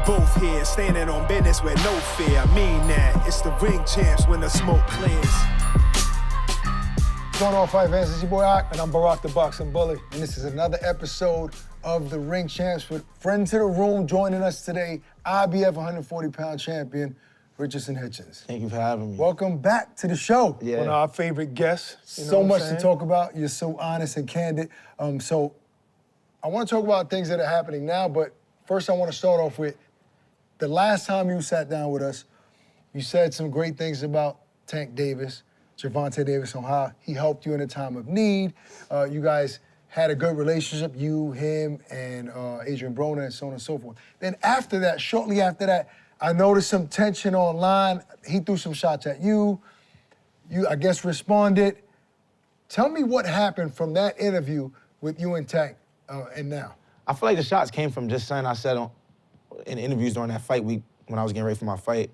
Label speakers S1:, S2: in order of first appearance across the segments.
S1: both here, standing on business with no fear. I mean that. It's the ring champs when the smoke clears.
S2: What's going on, fight fans? It's your boy Ak, and I'm Barak the Boxing Bully. And this is another episode of the Ring Champs with friend to the room joining us today, IBF 140-pound champion, Richardson Hitchins.
S3: Thank you for having me.
S2: Welcome back to the show.
S3: Yeah.
S4: One of our favorite guests.
S2: So much to talk about. You're so honest and candid. So I want to talk about things that are happening now, but first I want to start off with the last time you sat down with us, you said some great things about Tank Davis, Gervonta Davis, on how he helped you in a time of need. You guys had a good relationship, you, him, and Adrian Broner, and so on and so forth. Then after that, shortly after that, I noticed some tension online. He threw some shots at you. You, I guess, responded. Tell me what happened from that interview with you and Tank and now.
S3: I feel like the shots came from just something I said in interviews during that fight week when I was getting ready for my fight.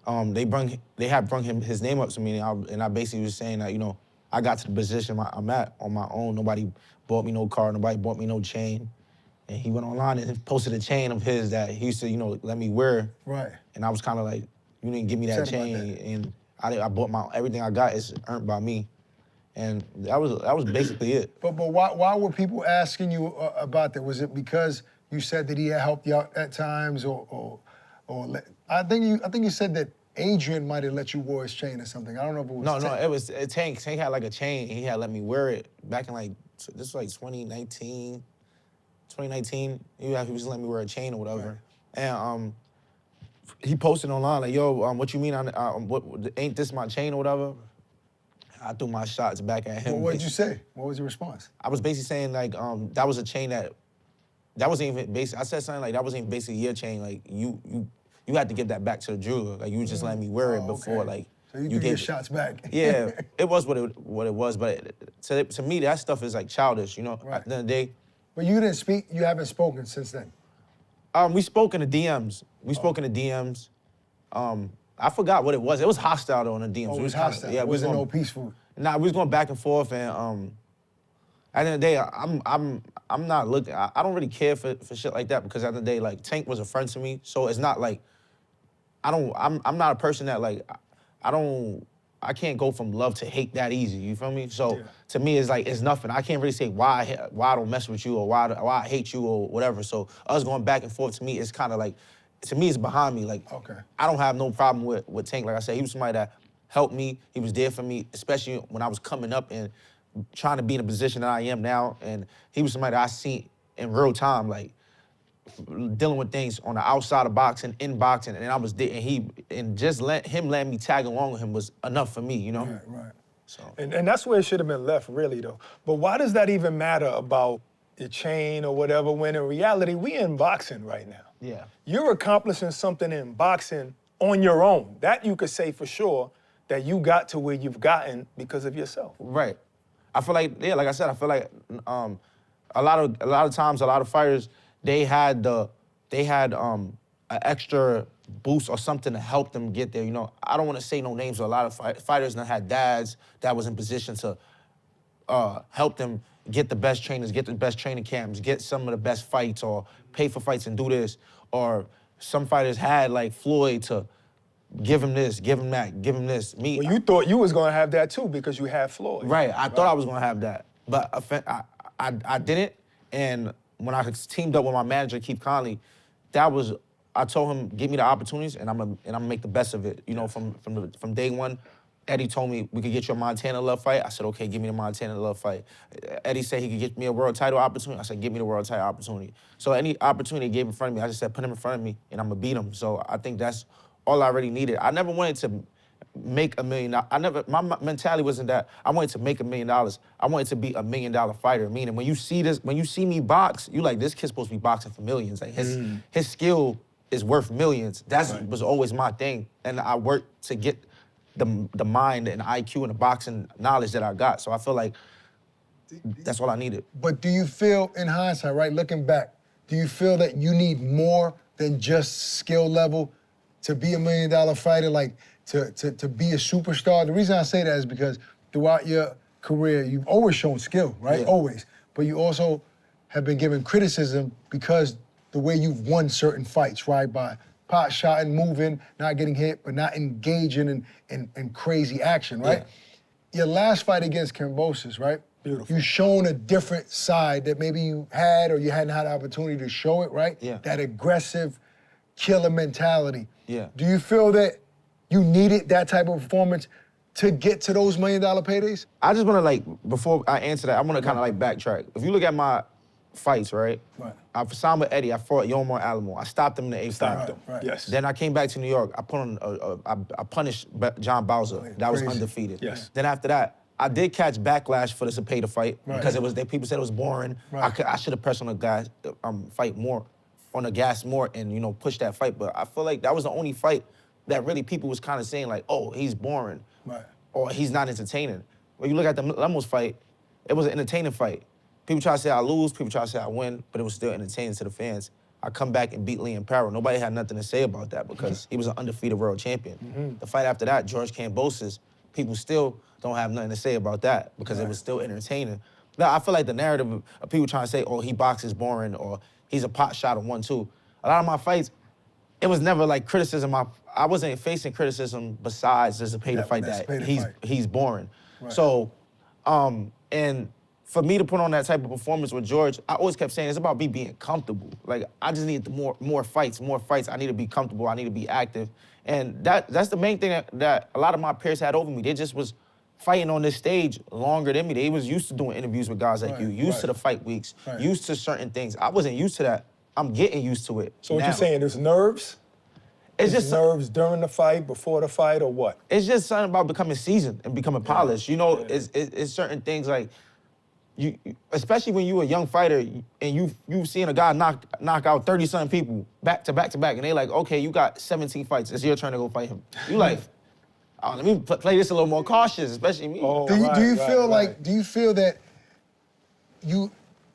S3: They had brung his name up to me, and I basically was saying that, you know, I got to the position I'm at on my own. Nobody bought me no car, nobody bought me no chain. And he went online and posted a chain of his that he used to, you know, let me wear.
S2: Right.
S3: And I was kind of like, you didn't give me that chain, and I bought everything I got is earned by me. And that was basically it.
S2: But why were people asking you about that? Was it because you said that he had helped you out at times, or I think you said that Adrian might have let you wear his chain or something. I don't know if it was
S3: No, it was Tank. Tank had like a chain. He had let me wear it back in this was like 2019. 2019, he was letting me wear a chain or whatever. Right. And he posted online like, yo, what you mean, ain't this my chain or whatever? I threw my shots back at him.
S2: Well, what did you say? What was your response?
S3: I was basically saying like, that was a chain that wasn't even basic. I said something like, that wasn't even basically your chain. Like, you had to give that back to the jeweler. Like, you was just letting me wear it before.
S2: Okay.
S3: Like,
S2: so you threw your shots back.
S3: Yeah, it was what it was. But to me, that stuff is like childish, you know?
S2: Right.
S3: At the end of the day.
S2: But you didn't speak, you haven't spoken since then?
S3: We spoke in the DMs. I forgot what it was. It was hostile though in the DMs.
S2: Oh, it was hostile?
S3: Yeah,
S2: it wasn't no peaceful?
S3: Nah, we was going back and forth, and at the end of the day, I'm not looking, I don't really care for shit like that, because at the end of the day, like, Tank was a friend to me, so it's not like, I'm not a person that, like, I can't go from love to hate that easy, you feel me? So to me, it's like, it's nothing. I can't really say why I don't mess with you, or why I hate you, or whatever. So us going back and forth, to me, it's kind of like, to me, it's behind me. Like, I don't have no problem with Tank. Like I said, he was somebody that helped me. He was there for me, especially when I was coming up and trying to be in a position that I am now. And he was somebody that I seen in real time, like, dealing with things on the outside of boxing, in boxing, and I was there, and just letting me tag along with him was enough for me, you know?
S2: Right.
S4: So. And that's where it should have been left, really, though. But why does that even matter about your chain or whatever, when in reality, we in boxing right now?
S3: Yeah.
S4: You're accomplishing something in boxing on your own. That you could say for sure that you got to where you've gotten because of yourself.
S3: Right. I feel like, like I said, I feel like a lot of times, a lot of fighters, they had an extra boost or something to help them get there. You know, I don't want to say no names, but a lot of fighters that had dads that was in position to help them get the best trainers, get the best training camps, get some of the best fights, or pay for fights and do this. Or some fighters had, like, Floyd to give him this, give him that, give him this. Me,
S4: well, you thought you was gonna have that too because you had Floyd.
S3: Right, I thought I was gonna have that, but I didn't. And when I teamed up with my manager, Keith Conley, I told him, give me the opportunities, and I'm gonna make the best of it. You know, from day one, Eddie told me we could get you a Montana Love fight. I said, okay, give me the Montana Love fight. Eddie said he could get me a world title opportunity. I said, give me the world title opportunity. So any opportunity he gave in front of me, I just said, put him in front of me, and I'm gonna beat him. So I think that's all I really needed. I never wanted to make $1 million. My mentality wasn't that I wanted to make $1 million. I wanted to be $1 million fighter. Meaning, when you see me box, you like, this kid's supposed to be boxing for millions. Like, his skill is worth millions. That was always my thing. And I worked to get the mind and IQ and the boxing knowledge that I got. So I feel like that's all I needed.
S2: But do you feel, in hindsight, right, looking back, do you feel that you need more than just skill level to be $1 million fighter, like to be a superstar? The reason I say that is because throughout your career, you've always shown skill, right? Yeah. Always. But you also have been given criticism because the way you've won certain fights, right? By pot shotting, moving, not getting hit, but not engaging in crazy action, right? Your last fight against Kambosos, right?
S4: Beautiful.
S2: You've shown a different side that maybe you had or you hadn't had the opportunity to show it, right?
S3: Yeah.
S2: That aggressive killer mentality.
S3: Yeah.
S2: Do you feel that you needed that type of performance to get to those $1 million paydays?
S3: I just want to, like, before I answer that, I want to kind of, like, backtrack. If you look at my fights, right?
S2: Right.
S3: I signed with Eddie. I fought Yomar Alamo. I stopped him in the 8th round.
S2: Right.
S4: Yes.
S3: Then I came back to New York. I put on, I punished John Bowser. That was
S2: Crazy.
S3: undefeated.
S4: Yes.
S3: Then after that, I did catch backlash for the Cepeda fight
S2: Right.
S3: because people said it was boring.
S2: Right.
S3: I should have pressed on the gas, fight more, on the gas more, and push that fight. But I feel like that was the only fight that really people was kind of saying like, oh, he's boring,
S2: Right.
S3: or he's not entertaining. When you look at the Lemos fight, it was an entertaining fight. People try to say I lose, people try to say I win, but it was still entertaining to the fans. I come back and beat Liam Parrow. Nobody had nothing to say about that because he was an undefeated world champion. The fight after that, George Kambosos, people still don't have nothing to say about that because it was still entertaining. Now, I feel like the narrative of people trying to say, oh, he boxes boring or he's a pot shot of 1-2. A lot of my fights, it was never like criticism. I wasn't facing criticism besides the Cepeda fight that he's boring.
S2: Right.
S3: So, and for me to put on that type of performance with George, I always kept saying it's about me being comfortable. Like I just need more fights. I need to be comfortable. I need to be active, and that's the main thing that a lot of my peers had over me. They just was fighting on this stage longer than me. They was used to doing interviews with guys like you, used to the fight weeks, used to certain things. I wasn't used to that. I'm getting used to it.
S4: So what
S3: now.
S4: you're saying, there's nerves?
S3: It's just
S4: nerves during the fight, before the fight, or what?
S3: It's just something about becoming seasoned and becoming polished. It's certain things like you, especially when you're a young fighter and you've seen a guy knock out 30-something people back to back, and they like, okay, you got 17 fights. It's your turn to go fight him. You like, oh, let me play this a little more cautious, especially me.
S4: Oh,
S2: Do you
S4: right.
S2: do you feel that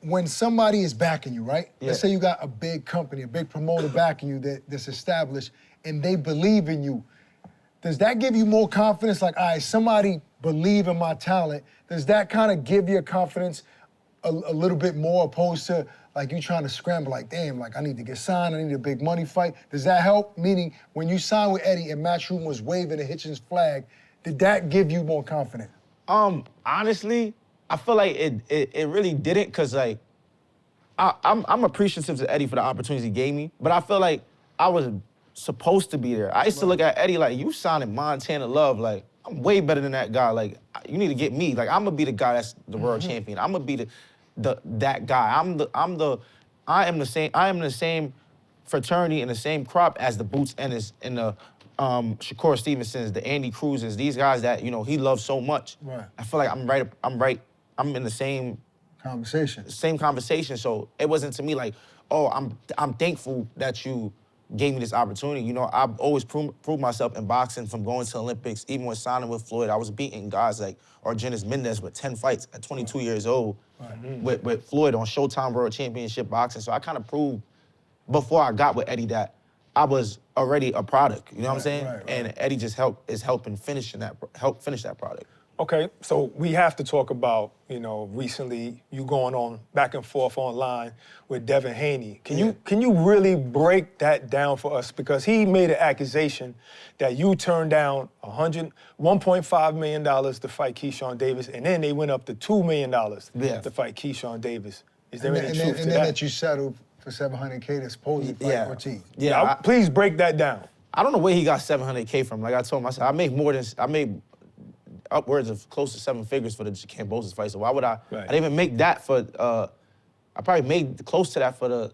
S2: when somebody is backing you, right?
S3: Yeah.
S2: Let's say you got a big company, a big promoter backing you that's established, and they believe in you. Does that give you more confidence? Like, all right, somebody believe in my talent. Does that kind of give your confidence a little bit more opposed to like you trying to scramble, like, damn, like I need to get signed, I need a big money fight. Does that help? Meaning, when you signed with Eddie and Matchroom was waving the Hitchins flag, did that give you more confidence?
S3: Honestly, I feel like it really didn't, cause like I'm appreciative to Eddie for the opportunities he gave me, but I feel like I was supposed to be there. I used to look at Eddie like, you signing Montana Love, like I'm way better than that guy. Like you need to get me. Like I'm gonna be the guy that's the world champion. I'm gonna be that guy. I am the same fraternity and the same crop as the Boots Ennis and the Shakur Stevensons, the Andy Cruzes, these guys that he loves so much.
S2: Right.
S3: I feel like I'm in the same conversation. So it wasn't to me like, oh, I'm thankful that you gave me this opportunity. I've always proved myself in boxing from going to the Olympics. Even when signing with Floyd, I was beating guys like Ortiz Mendez with 10 fights at 22 years old with Floyd on Showtime World Championship Boxing. So I kind of proved before I got with Eddie that I was already a product. You know what I'm saying?
S2: Right.
S3: And Eddie just helping finish that product.
S4: Okay, so we have to talk about, recently you going on back and forth online with Devin Haney. Can you really break that down for us? Because he made an accusation that you turned down $1.5 million to fight Keyshawn Davis, and then they went up to $2 million to fight Keyshawn Davis. Is there any truth to that?
S2: And then that you settled for $700K to supposedly fight Ortiz.
S3: Yeah.
S4: Please break that down.
S3: I don't know where he got $700K from. Like I told him, I made upwards of close to 7 figures for the Kambosos fight. So why would I?
S4: Right.
S3: I didn't even make that for. I probably made close to that for the.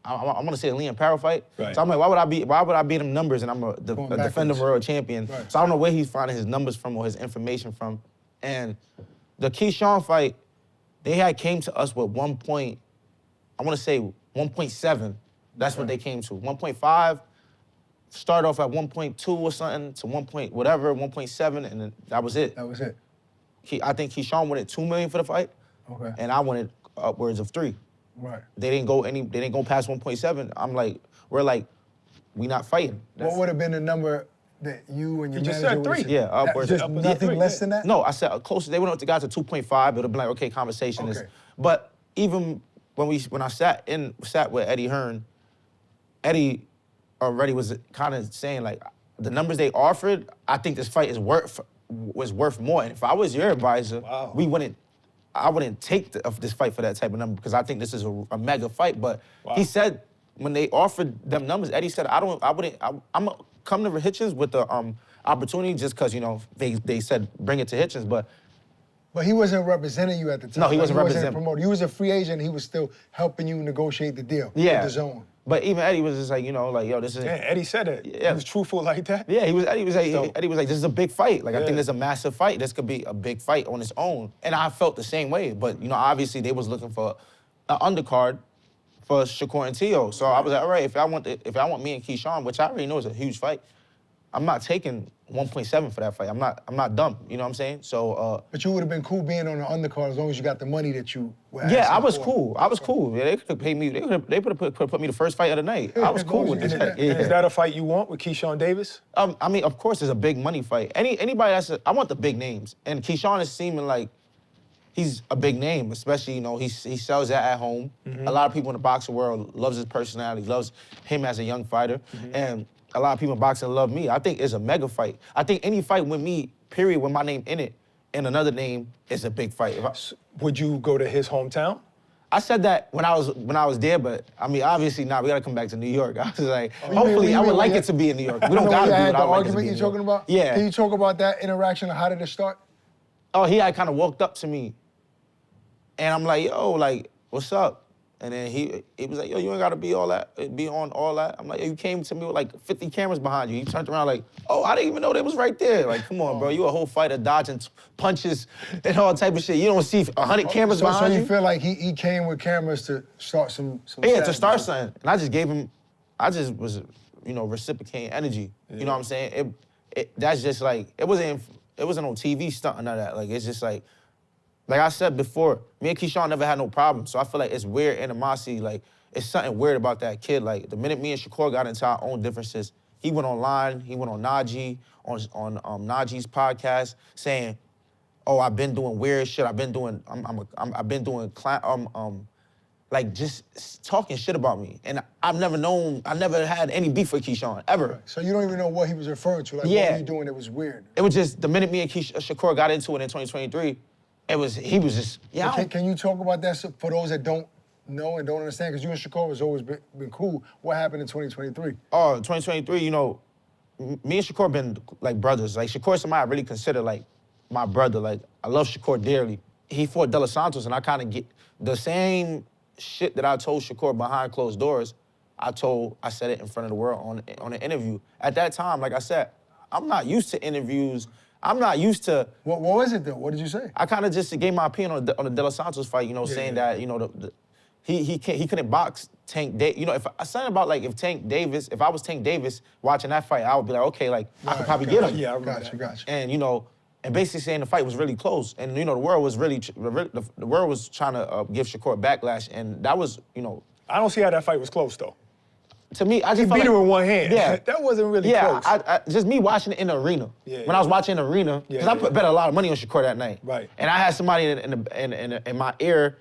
S3: I'm gonna say the Liam Parrow fight.
S4: Right.
S3: So I'm like, why would I beat him numbers and I'm a defending world champion?
S2: Right.
S3: So I don't know where he's finding his numbers from or his information from. And the Keyshawn fight, they had came to us with 1.7. That's what they came to. 1.5. Start off at 1.2 or something to 1.7, and then that was it.
S2: That was it.
S3: I think Keyshawn wanted $2 million for the fight, and I wanted upwards of $3 million.
S2: Right.
S3: They didn't go past 1.7. I'm like, we not fighting.
S2: What would have been the number that you and your
S4: You just
S2: manager
S4: said
S2: would have
S4: 3.
S3: Yeah, upwards.
S2: Just
S3: of
S2: nothing less than that?
S3: No, I said close. They went up to guys to 2.5. It would have been like, okay, conversation is.
S2: Okay.
S3: But even when I sat with Eddie Hearn, Eddie already was kind of saying like the numbers they offered, I think this fight was worth more. And if I was your advisor, I wouldn't take this fight for that type of number because I think this is a mega fight. But he said when they offered them numbers, Eddie said I'm gonna come to Hitchins with the opportunity just because they said bring it to Hitchins, but
S2: he wasn't representing you at the time.
S3: No, he wasn't representing.
S2: Promoter. You was a free agent. He was still helping you negotiate the deal.
S3: Yeah.
S2: With the zone.
S3: But even Eddie was just like, yo, this is.
S4: Yeah, Eddie said it.
S3: Yeah.
S4: He was truthful like that.
S3: Yeah, Eddie was like, this is a big fight. Like, I think there's a massive fight. This could be a big fight on its own. And I felt the same way. But, obviously they was looking for an undercard for Shakur and Teo. So I was like, all right, if I want me and Keyshawn, which I already know is a huge fight, I'm not taking 1.7 for that fight. I'm not dumb. You know what I'm saying? So.
S2: But you would have been cool being on the undercard as long as you got the money that you were asking
S3: Yeah, I was
S2: for.
S3: cool. I was cool. Yeah, they could have paid me. They could have put me the first fight of the night. I was cool with that. Yeah.
S4: Is that a fight you want with Keyshawn Davis?
S3: I mean, of course, it's a big money fight. Anybody I want the big names, and Keyshawn is seeming like he's a big name, especially he sells that at home. A lot of people in the boxing world loves his personality, loves him as a young fighter, and a lot of people in boxing love me. I think it's a mega fight. I think any fight with me, period, with my name in it, and another name is a big fight.
S4: Would you go to his hometown?
S3: I said that when I was there, but I mean, obviously not. We gotta come back to New York. I was like, hopefully, I would like it to be in New York. We don't gotta do it.
S2: The argument you're talking about?
S3: Yeah.
S2: Can you talk about that interaction and how did it start?
S3: Oh, he had kind of walked up to me, and I'm like, yo, like, what's up? And then he was like, yo, you ain't gotta be on all that. I'm like, yo, you came to me with like 50 cameras behind you. He turned around like, oh, I didn't even know they was right there. Like, come on, bro, you a whole fighter dodging punches and all type of shit. You don't see 100 cameras behind you.
S2: So you feel like he came with cameras to start some
S3: Yeah, to start something. And I just gave him, I just was, reciprocating energy. You know what I'm saying? That's just like, it wasn't on TV stunt or none of that. Like, it's just like I said before, me and Keyshawn never had no problem. So I feel like it's weird animosity. Like, it's something weird about that kid. Like, the minute me and Shakur got into our own differences, he went online, he went on Najee, on Najee's podcast, saying, oh, I've been doing weird shit. I've been doing like just talking shit about me. And I never had any beef with Keyshawn, ever.
S2: Right. So you don't even know what he was referring to. Like, what were you doing that was weird?
S3: It was just, the minute me and Shakur got into it in 2023, he was just,
S2: Can you talk about that for those that don't know and don't understand? Because you and Shakur has always been cool. What happened in 2023?
S3: Oh, 2023, me and Shakur been like brothers. Like, Shakur somebody I really consider like my brother. Like, I love Shakur dearly. He fought De Los Santos, and I kind of get the same shit that I told Shakur behind closed doors, I said it in front of the world on an interview. At that time, like I said, I'm not used to interviews. I'm not used to.
S2: What was it though? What did you say?
S3: I kind of just gave my opinion on the De Los Santos fight. Saying that he couldn't box Tank Davis. If something about like if I was Tank Davis watching that fight, I would be like, okay, like I could probably get him.
S4: Yeah, I
S2: got you.
S3: And basically saying the fight was really close, and the world was the world was trying to give Shakur backlash, and that was
S4: I don't see how that fight was close though.
S3: To me, I just
S4: beat him with one hand.
S3: Yeah,
S4: that wasn't really close.
S3: Yeah, just me watching it in the arena.
S4: Yeah,
S3: when I was watching in the arena, because I bet a lot of money on Shakur that night.
S4: Right.
S3: And I had somebody in my ear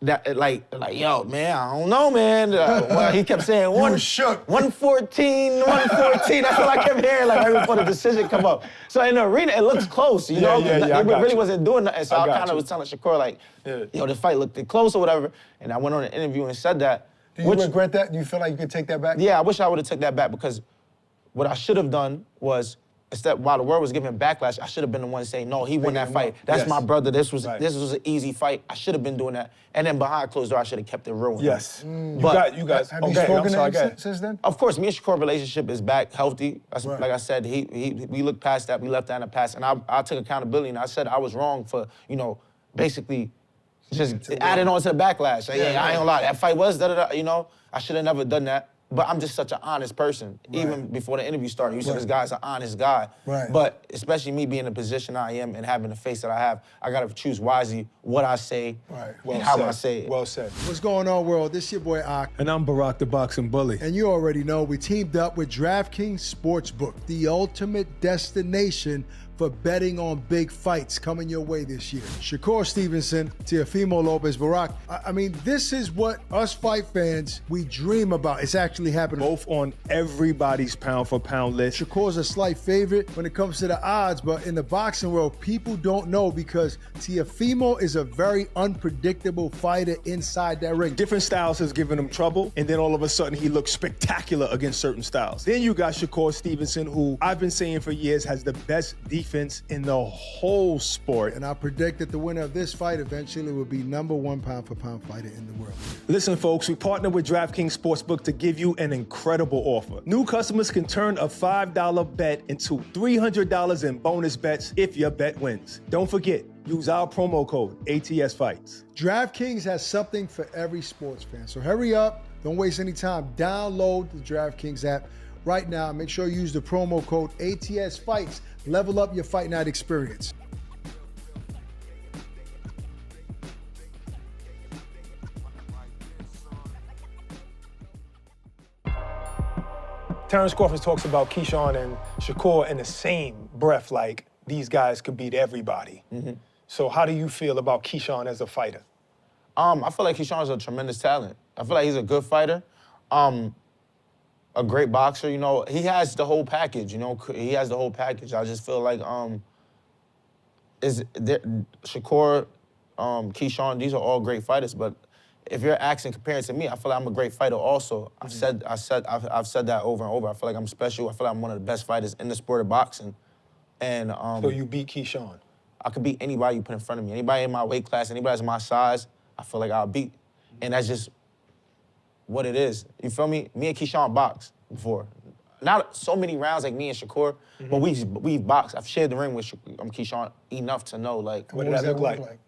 S3: that like, yo, man, I don't know, man. Well, he kept saying 114. That's what I kept hearing like right before the decision come up. So in the arena, it looks close, you know?
S4: Yeah,
S3: It really wasn't doing nothing. So I kind of
S4: you.
S3: was telling Shakur like, yo, this fight looked close or whatever. And I went on an interview and said that.
S2: Do you regret that? Do you feel like you could take that back?
S3: Yeah, I wish I would have took that back, because what I should have done was, instead, while the world was giving backlash, I should have been the one saying, no, he won that fight. That's my brother. This was an easy fight. I should have been doing that. And then behind closed door, I should have kept it real with him.
S4: Yes. You guys.
S2: Have you spoken to him since then?
S3: Of course, me and Shakur relationship is back healthy. Like I said, we looked past that. We left that in the past. And I took accountability, and I said I was wrong for, basically just adding on to the backlash. Like, I ain't gonna lie, that fight was da-da-da, I should have never done that. But I'm just such an honest person. Even before the interview started, you said this guy's an honest guy.
S2: Right.
S3: But especially me being in the position I am and having the face that I have, I gotta choose wisely what I say and how I say it.
S4: Well said.
S2: What's going on, world? This your boy, Ak.
S5: And I'm Barak, the boxing bully.
S2: And you already know we teamed up with DraftKings Sportsbook, the ultimate destination for betting on big fights coming your way this year. Shakur Stevenson, Teofimo Lopez, Barak. I mean, this is what us fight fans, we dream about. It's actually happening.
S5: Both on everybody's pound-for-pound list.
S2: Shakur's a slight favorite when it comes to the odds, but in the boxing world, people don't know because Teofimo is a very unpredictable fighter inside that ring.
S5: Different styles has given him trouble, and then all of a sudden he looks spectacular against certain styles. Then you got Shakur Stevenson, who I've been saying for years has the best defense in the whole sport.
S2: And I predict that the winner of this fight eventually will be #1 pound-for-pound fighter in the world.
S5: Listen, folks, we partnered with DraftKings Sportsbook to give you an incredible offer. New customers can turn a $5 bet into $300 in bonus bets if your bet wins. Don't forget, use our promo code ATSFights.
S2: DraftKings has something for every sports fan. So hurry up, don't waste any time. Download the DraftKings app right now. Make sure you use the promo code ATSFights. Level up your fight night experience.
S4: Terrence Crawford talks about Keyshawn and Shakur in the same breath, like these guys could beat everybody. So how do you feel about Keyshawn as a fighter?
S3: I feel like Keyshawn's a tremendous talent. I feel like he's a good fighter, a great boxer. You know, he has the whole package. You know, he has the whole package. I just feel like Shakur, Keyshawn, these are all great fighters. But if you're asking comparing to me, I feel like I'm a great fighter also. I've said that over and over. I feel like I'm special. I feel like I'm one of the best fighters in the sport of boxing. And
S4: So you beat Keyshawn?
S3: I could beat anybody you put in front of me. Anybody in my weight class, anybody that's my size, I feel like I'll beat. And that's just what it is. You feel me? Me and Keyshawn boxed before. Not so many rounds like me and Shakur, but we've boxed. I've shared the ring with Keyshawn enough to know, like.
S4: What did that look like?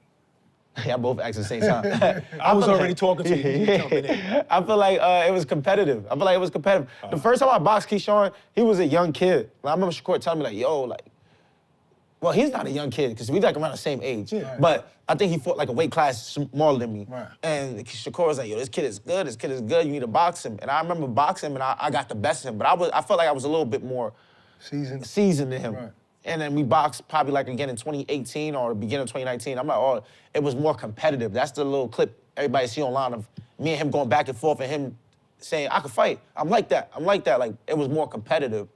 S3: Yeah, both asked at the same time.
S4: I was already talking to you. You jumping in.
S3: I feel like it was competitive. I feel like it was competitive. The first time I boxed Keyshawn, he was a young kid. I remember Shakur telling me like, yo, like, well, he's not a young kid because we like around the same age.
S4: Yeah.
S3: But I think he fought like a weight class smaller than me.
S2: Right.
S3: And Shakur was like, yo, this kid is good. This kid is good. You need to box him. And I remember boxing him, and I got the best of him. But I felt like I was a little bit more seasoned than him.
S2: Right.
S3: And then we boxed probably like again in 2018 or beginning of 2019. I'm like, oh, it was more competitive. That's the little clip everybody see online of me and him going back and forth and him saying, I could fight. I'm like that. Like, it was more competitive.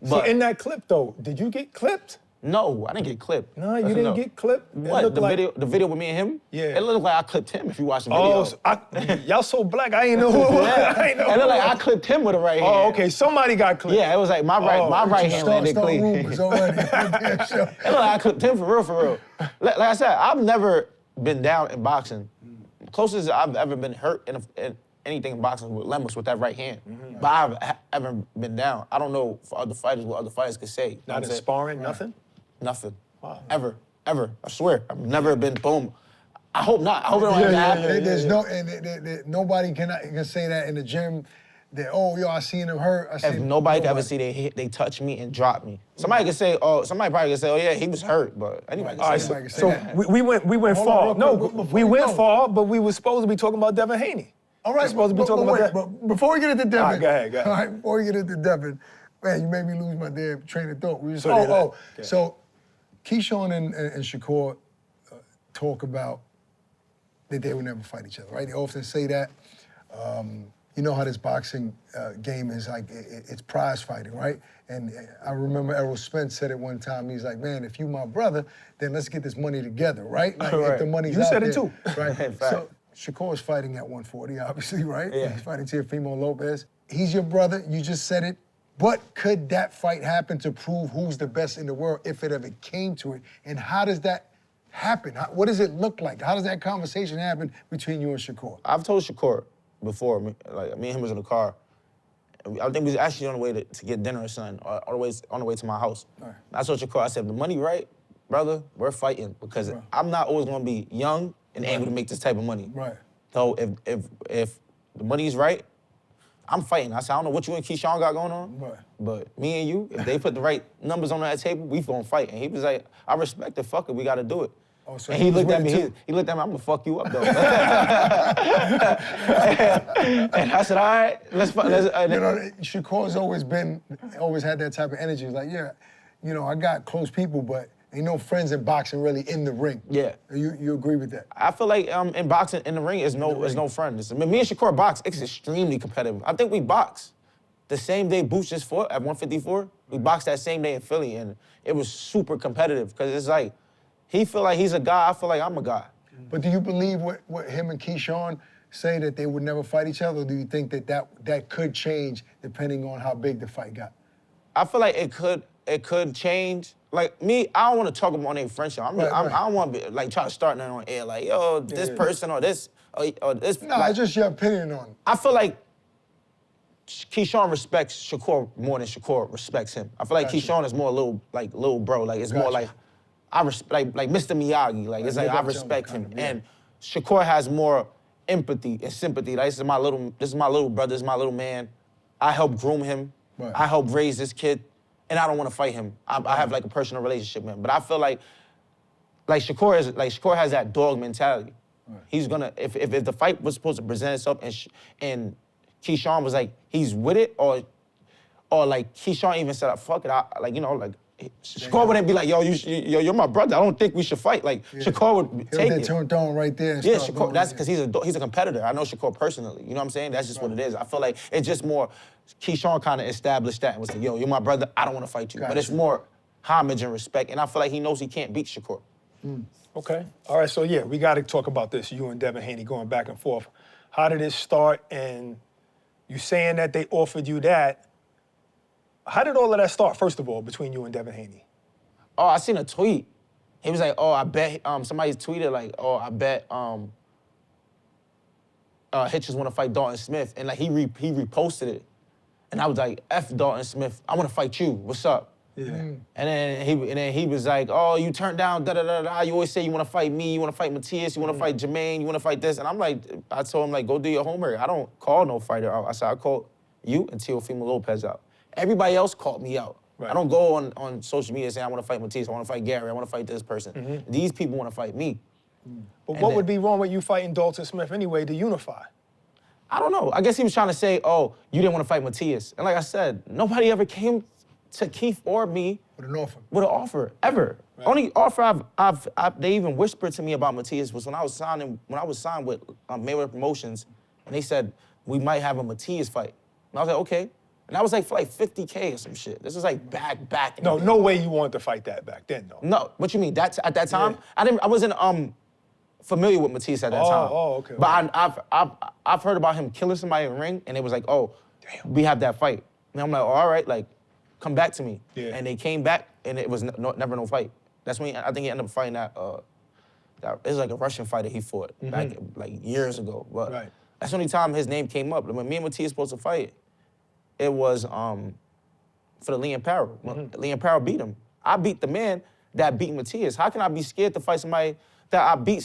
S3: But
S4: So in that clip, though, did you get clipped?
S3: no, I didn't get clipped.
S4: No, you didn't get clipped? It
S3: What,
S4: looked
S3: the video with me and him?
S4: Yeah.
S3: It looked like I clipped him if you watch the video.
S4: Oh, so y'all so black, I ain't know who it was. I ain't know
S3: It
S4: who
S3: looked like
S4: it
S3: I
S4: was.
S3: clipped him with a right hand.
S4: Oh, okay, somebody got clipped.
S3: Yeah, it was like my right hand landed clean.
S2: Rumors already.
S3: It looked like I clipped him for real. Like I said, I've never been down in boxing. Closest I've ever been hurt in anything in boxing with Lemos with that right hand. But I've ever been down. I don't know for other fighters what other fighters could say.
S4: Not in sparring, nothing?
S3: Nothing.
S4: Wow.
S3: Ever. I swear. I've never been boom. I hope not. I hope it don't ever happen.
S2: There's no, nobody can say that in the gym. That I seen him hurt.
S3: If nobody could ever see they touch me and drop me. Somebody could say, somebody probably could say, oh yeah, he was hurt, but anybody
S4: All
S3: could
S4: right,
S3: say that.
S4: so we went
S2: Hold
S4: far.
S2: on,
S4: No,
S2: real quick,
S4: we
S2: before
S4: went
S2: go.
S4: far, but we were supposed to be talking about Devin Haney.
S2: All right,
S4: We're supposed to be talking about that.
S2: But before we get into Devin,
S4: All right, go ahead.
S2: All right, before we get into Devin, man, you made me lose my damn train of thought. We was,
S4: So did I. Okay.
S2: So Keyshawn and Shakur talk about that they would never fight each other, right? They often say that. You know how this boxing game is like, it's prize fighting, right? And I remember Errol Spence said it one time, he's like, man, if you my brother, then let's get this money together, right? Like,
S3: Right.
S2: if the money's
S4: You
S2: out
S4: said
S2: there,
S4: it too.
S2: Right?
S3: Fact.
S2: So Shakur's fighting at 140, obviously, right?
S3: Yeah.
S2: He's fighting Teofimo Lopez. He's your brother, you just said it. But could that fight happen to prove who's the best in the world if it ever came to it? And how does that happen? What does it look like? How does that conversation happen between you and Shakur?
S3: I've told Shakur before, me and him was in the car. I think we was actually on the way to get dinner or something, or on the way to my house.
S2: Right.
S3: I told Shakur, I said, the money right, brother, we're fighting because
S2: Right.
S3: I'm not always gonna be young and able to make this type of money.
S2: Right.
S3: So if the money's right, I'm fighting. I said, I don't know what you and Keyshawn got going on,
S2: Right.
S3: but me and you, if they put the right numbers on that table, we gonna fight. And he was like, I respect it, fuck it, we gotta do it.
S2: Oh, so
S3: and
S2: he
S3: he
S2: was
S3: looked at
S2: with
S3: me,
S2: it too?
S3: he looked at me, I'm gonna fuck you up though. And I said, all right, let's
S2: You know, Shakur's always had that type of energy. He's like, yeah, you know, I got close people, but ain't no friends in boxing really in the ring.
S3: Yeah.
S2: You agree with that?
S3: I feel like in boxing, in the ring, is no friends. I mean, me and Shakur box, it's extremely competitive. I think we boxed the same day Boots just fought at 154. We boxed that same day in Philly, and it was super competitive because it's like, he feel like he's a guy, I feel like I'm a guy.
S2: But do you believe what him and Keyshawn say, that they would never fight each other, or do you think that could change depending on how big the fight got?
S3: I feel like it could change. Like me, I don't want to talk about any friendship. I don't want to be like try to start nothing on air. Like, yo, this person or this or this.
S2: No,
S3: like,
S2: it's just your opinion on it.
S3: I feel like Keyshawn respects Shakur more than Shakur respects him. I feel like Keyshawn is more little bro. Like it's more like I respect like Mr. Miyagi. Like it's like I respect him. And Shakur has more empathy and sympathy. Like, this is my little brother, this is my little man. I helped groom him.
S2: Right.
S3: I helped raise this kid. And I don't want to fight him. I have like a personal relationship with him. But I feel like Shakur has that dog mentality. Right. He's gonna, if the fight was supposed to present itself and Keyshawn was like, he's with it, or like Keyshawn even said, fuck it, Shakur wouldn't be like, yo, you're my brother. I don't think we should fight. Like, Shakur would take it.
S2: He'll throne right there. And
S3: Shakur, that's because he's a competitor. I know Shakur personally. You know what I'm saying? That's just what it is. I feel like it's just more, Keyshawn kind of established that and was like, yo, you're my brother. I don't want to fight you. But it's more homage and respect. And I feel like he knows he can't beat Shakur.
S4: Okay. All right, so yeah, we got to talk about this, you and Devin Haney going back and forth. How did it start? And you saying that they offered you that. How did all of that start, first of all, between you and Devin Haney?
S3: Oh, I seen a tweet. He was like, oh, I bet, somebody tweeted like, oh, I bet Hitchins want to fight Dalton Smith. And like, he reposted it. And I was like, F Dalton Smith, I want to fight you, what's up?
S4: Yeah.
S3: And then he was like, oh, you turned down da-da-da-da. You always say you want to fight me, you want to fight Matias, you want to fight Jermaine, you want to fight this. And I'm like, I told him, like, go do your homework. I don't call no fighter out. I said, I called you and Teofimo Lopez out. Everybody else called me out. Right. I don't go on social media saying I want to fight Matias, I want to fight Gary, I want to fight this person. These people want to fight me.
S4: But what would be wrong with you fighting Dalton Smith anyway to unify?
S3: I don't know. I guess he was trying to say, oh, you didn't want to fight Matias. And like I said, nobody ever came to Keith or me
S2: with an offer,
S3: ever. Right. Only offer they even whispered to me about Matias was when I was signed with Mayweather Promotions, and they said we might have a Matias fight. And I was like, okay. And that was like for like 50K or some shit. This was like back.
S4: No way you wanted to fight that back then, though.
S3: No, what you mean? At that time, yeah. I wasn't familiar with Matias at that time.
S4: Oh, okay.
S3: But I've heard about him killing somebody in the ring, and it was like, oh, damn, we have that fight. And I'm like, oh, all right, like, come back to me. Yeah. And they came back, and it was never no fight. That's when I think he ended up fighting that it was like a Russian fighter he fought back like years ago. But that's the only time his name came up. When me and Matias supposed to fight, it was for the Liam Parrow. Liam Parrow beat him. I beat the man that beat Matias. How can I be scared to fight somebody that I beat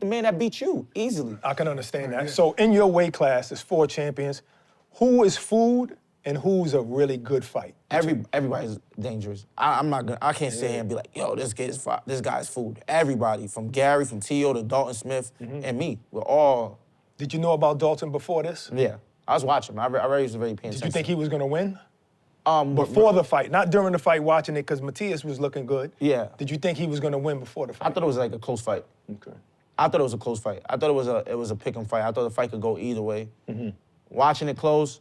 S3: the man that beat you easily?
S4: I can understand that. So in your weight class, there's 4 champions. Who is food and who's a really good fight?
S3: Everybody's dangerous. I can't sit here and be like, yo, this guy's food. Everybody, from Gary, from Teo to Dalton Smith, and me, we're all.
S4: Did you know about Dalton before this?
S3: Yeah, I was watching him. I already was very paying attention.
S4: Did you think he was gonna win? Before the fight, not during the fight, watching it, because Matias was looking good.
S3: Yeah.
S4: Did you think he was gonna win before the fight?
S3: I thought it was like a close fight.
S4: Okay.
S3: I thought it was a close fight. I thought it was a pick-em fight. I thought the fight could go either way. Watching it close,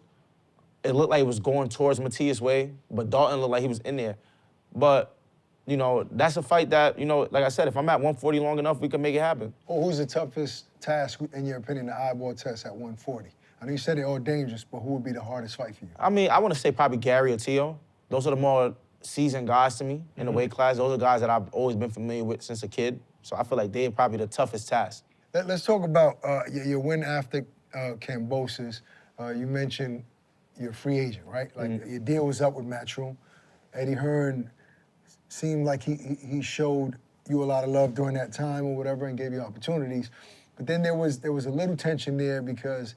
S3: it looked like it was going towards Matias' way, but Dalton looked like he was in there. But, you know, that's a fight that, you know, like I said, if I'm at 140 long enough, we can make it happen.
S2: Well, who's the toughest task, in your opinion, the eyeball test at 140? I know you said they're all dangerous, but who would be the hardest fight for you?
S3: I mean, I want to say probably Gary or Teo. Those are the more seasoned guys to me in the weight class. Those are guys that I've always been familiar with since a kid. So I feel like they're probably the toughest task.
S2: Let's talk about your win after Kambosos. You mentioned you're a free agent, right? Like your deal was up with Matchroom. Eddie Hearn seemed like he showed you a lot of love during that time or whatever and gave you opportunities. But then there was a little tension there because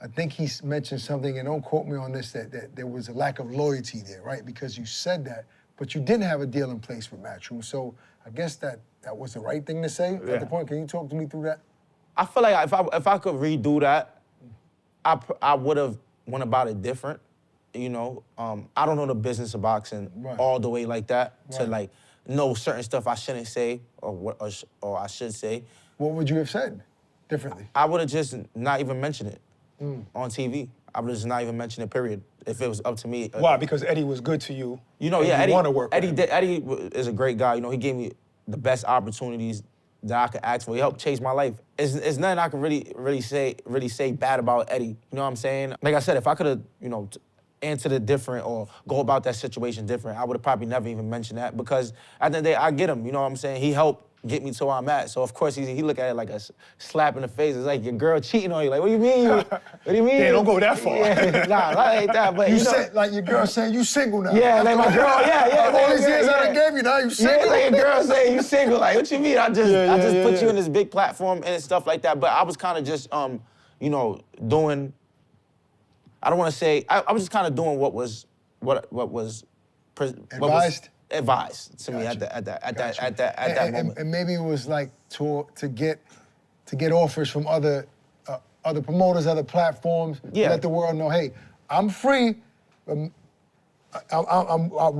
S2: I think he mentioned something, and don't quote me on this, that there was a lack of loyalty there, right? Because you said that, but you didn't have a deal in place with Matchroom. So I guess that was the right thing to say at the point. Can you talk to me through that?
S3: I feel like if I could redo that, I would have went about it different. you know, I don't know the business of boxing all the way like that to like know certain stuff I shouldn't say or I should say.
S2: What would you have said differently?
S3: I would have just not even mentioned it on TV. I would just not even mention it, period. If it was up to me.
S4: Why? Because Eddie was good to you.
S3: You know, yeah,
S4: Eddie want to work with him.
S3: Eddie is a great guy. You know, he gave me the best opportunities that I could ask for. He helped change my life. It's nothing I can really say bad about Eddie. You know what I'm saying? Like I said, if I could have, you know, answered it different or go about that situation different, I would have probably never even mentioned that because at the end of the day, I get him. You know what I'm saying? He helped get me to where I'm at. So of course he look at it like a slap in the face. It's like your girl cheating on you. Like, what do you mean? What do you mean?
S4: They don't go that far.
S3: Yeah, nah, that ain't that. But
S2: You
S3: know,
S2: said, like your girl saying you single now.
S3: yeah, like my girl, yeah.
S2: All these years I done gave you, now you
S3: Yeah,
S2: single.
S3: like a girl saying you single. Like, what you mean? I just put you in this big platform and stuff like that. But I was kind of just, you know, doing. I don't want to say. I was just kind of doing what was advised to me at that moment.
S2: And maybe it was like to get offers from other promoters, other platforms.
S3: Yeah.
S2: Let the world know, hey, I'm free. I've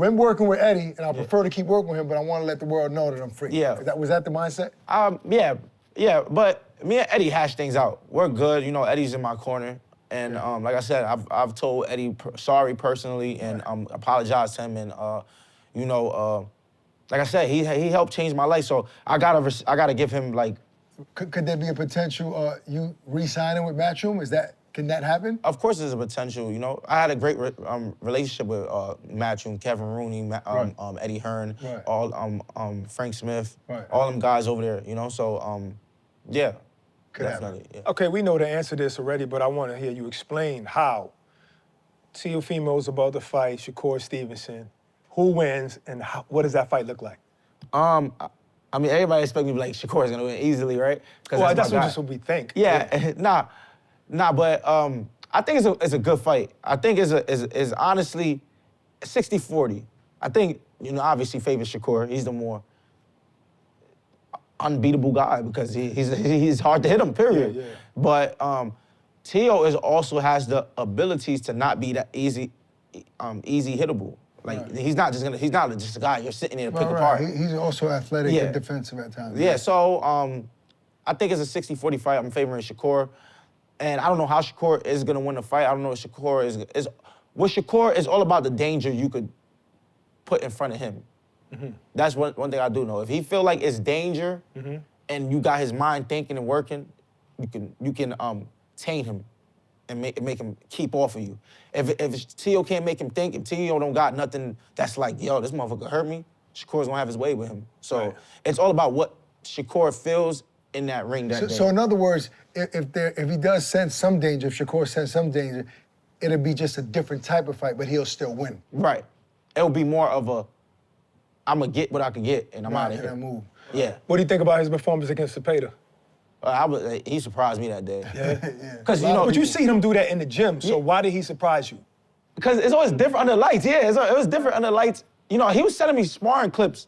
S2: been working with Eddie, and I prefer to keep working with him, but I want to let the world know that I'm free.
S3: Yeah.
S2: Was that the mindset?
S3: Yeah. But me and Eddie hash things out. We're good. You know, Eddie's in my corner. And like I said, I've told Eddie sorry personally and apologized to him. And you know, like I said, he helped change my life. So I gotta give him like.
S2: Could there be a potential you re-signing with Matchroom? Can that happen?
S3: Of course, there's a potential. You know, I had a great relationship with Matchroom, Kevin Rooney, Eddie Hearn, all Frank Smith, all them guys over there. You know, so yeah. Definitely. Yeah.
S4: Okay, we know the answer to this already, but I want to hear you explain how Teofimo's about to fight Shakur Stevenson. Who wins, and what does that fight look like?
S3: I mean, everybody expects me to be like, Shakur's gonna win easily, right?
S4: Well, that's just what we think.
S3: Yeah, nah, but I think it's a good fight. I think it's honestly 60-40. I think, you know, obviously favors Shakur. He's the more unbeatable guy because he's hard to hit him, period.
S4: Yeah.
S3: But Teo also has the abilities to not be that easy hittable. Like he's not just a guy you're sitting there to pick apart.
S2: He's also athletic and defensive at times.
S3: Yeah, so I think it's a 60-40 fight. I'm favoring Shakur. And I don't know how Shakur is gonna win the fight. I don't know if Shakur is with Shakur is all about the danger you could put in front of him. Mm-hmm. That's one thing I do know. If he feel like it's danger and you got his mind thinking and working, you can tame him and make him keep off of you. If Teo can't make him think, if Teo don't got nothing that's like, yo, this motherfucker hurt me, Shakur's gonna have his way with him. So it's all about what Shakur feels in that ring that day.
S2: So in other words, if he does sense some danger, if Shakur sense some danger, it'll be just a different type of fight, but he'll still win.
S3: Right. It'll be more of a, I'm gonna get what I can get, and I'm out of here.
S2: Move.
S3: Yeah.
S4: What do you think about his performance against Zepeda?
S3: He surprised me that day.
S4: Yeah.
S3: Because you know,
S4: but you seen him do that in the gym. So why did he surprise you?
S3: Because it's always different under lights. Yeah, it was different under lights. You know, he was sending me sparring clips,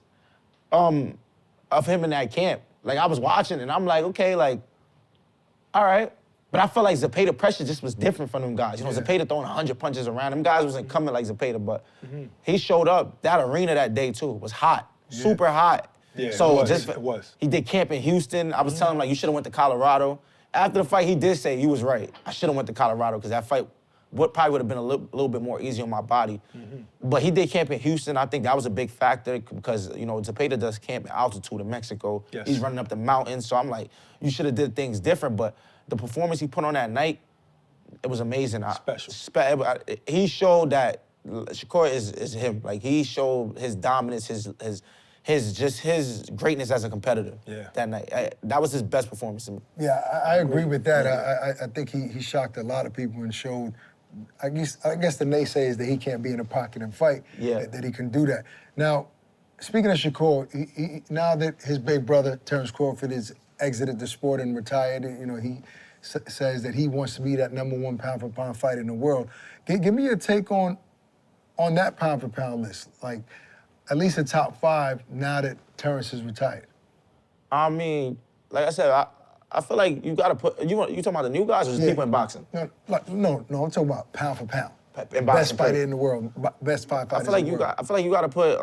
S3: of him in that camp. Like I was watching, and I'm like, okay, like, all right. But I felt like Zepeda pressure just was different from them guys. You know, Zepeda throwing 100 punches around. Them guys wasn't coming like Zepeda, but he showed up. That arena that day too was hot, super hot.
S4: Yeah,
S3: so
S4: it was.
S3: He did camp in Houston. I was telling him like, you should have went to Colorado. After the fight, he did say you was right. I should have went to Colorado because that fight probably would have been a little bit more easy on my body. But he did camp in Houston. I think that was a big factor because, you know, Zepeda does camp at altitude in Mexico.
S4: Yes.
S3: He's running up the mountains. So I'm like, you should have did things different. But the performance he put on that night, it was amazing.
S4: Special.
S3: He showed that Shakur is him. Like he showed his dominance, his greatness as a competitor that night. That was his best performance.
S2: Yeah, I agree with that. I think he shocked a lot of people and showed, I guess the naysayers that he can't be in a pocket and fight, that he can do that. Now, speaking of Shakur, he, now that his big brother, Terrence Crawford, has exited the sport and retired, you know, he says that he wants to be that #1 pound-for-pound fighter in the world. Give me your take on that pound-for-pound list, like at least a top 5 now that Terrence is retired.
S3: I mean, like I said, I feel like you gotta put, you talking about the new guys or just people in boxing?
S2: No, I'm talking about pound for pound.
S3: in boxing.
S2: Best fighter
S3: period.
S2: in the world. Best five fighters
S3: I feel like
S2: in the world.
S3: I feel like you got to put.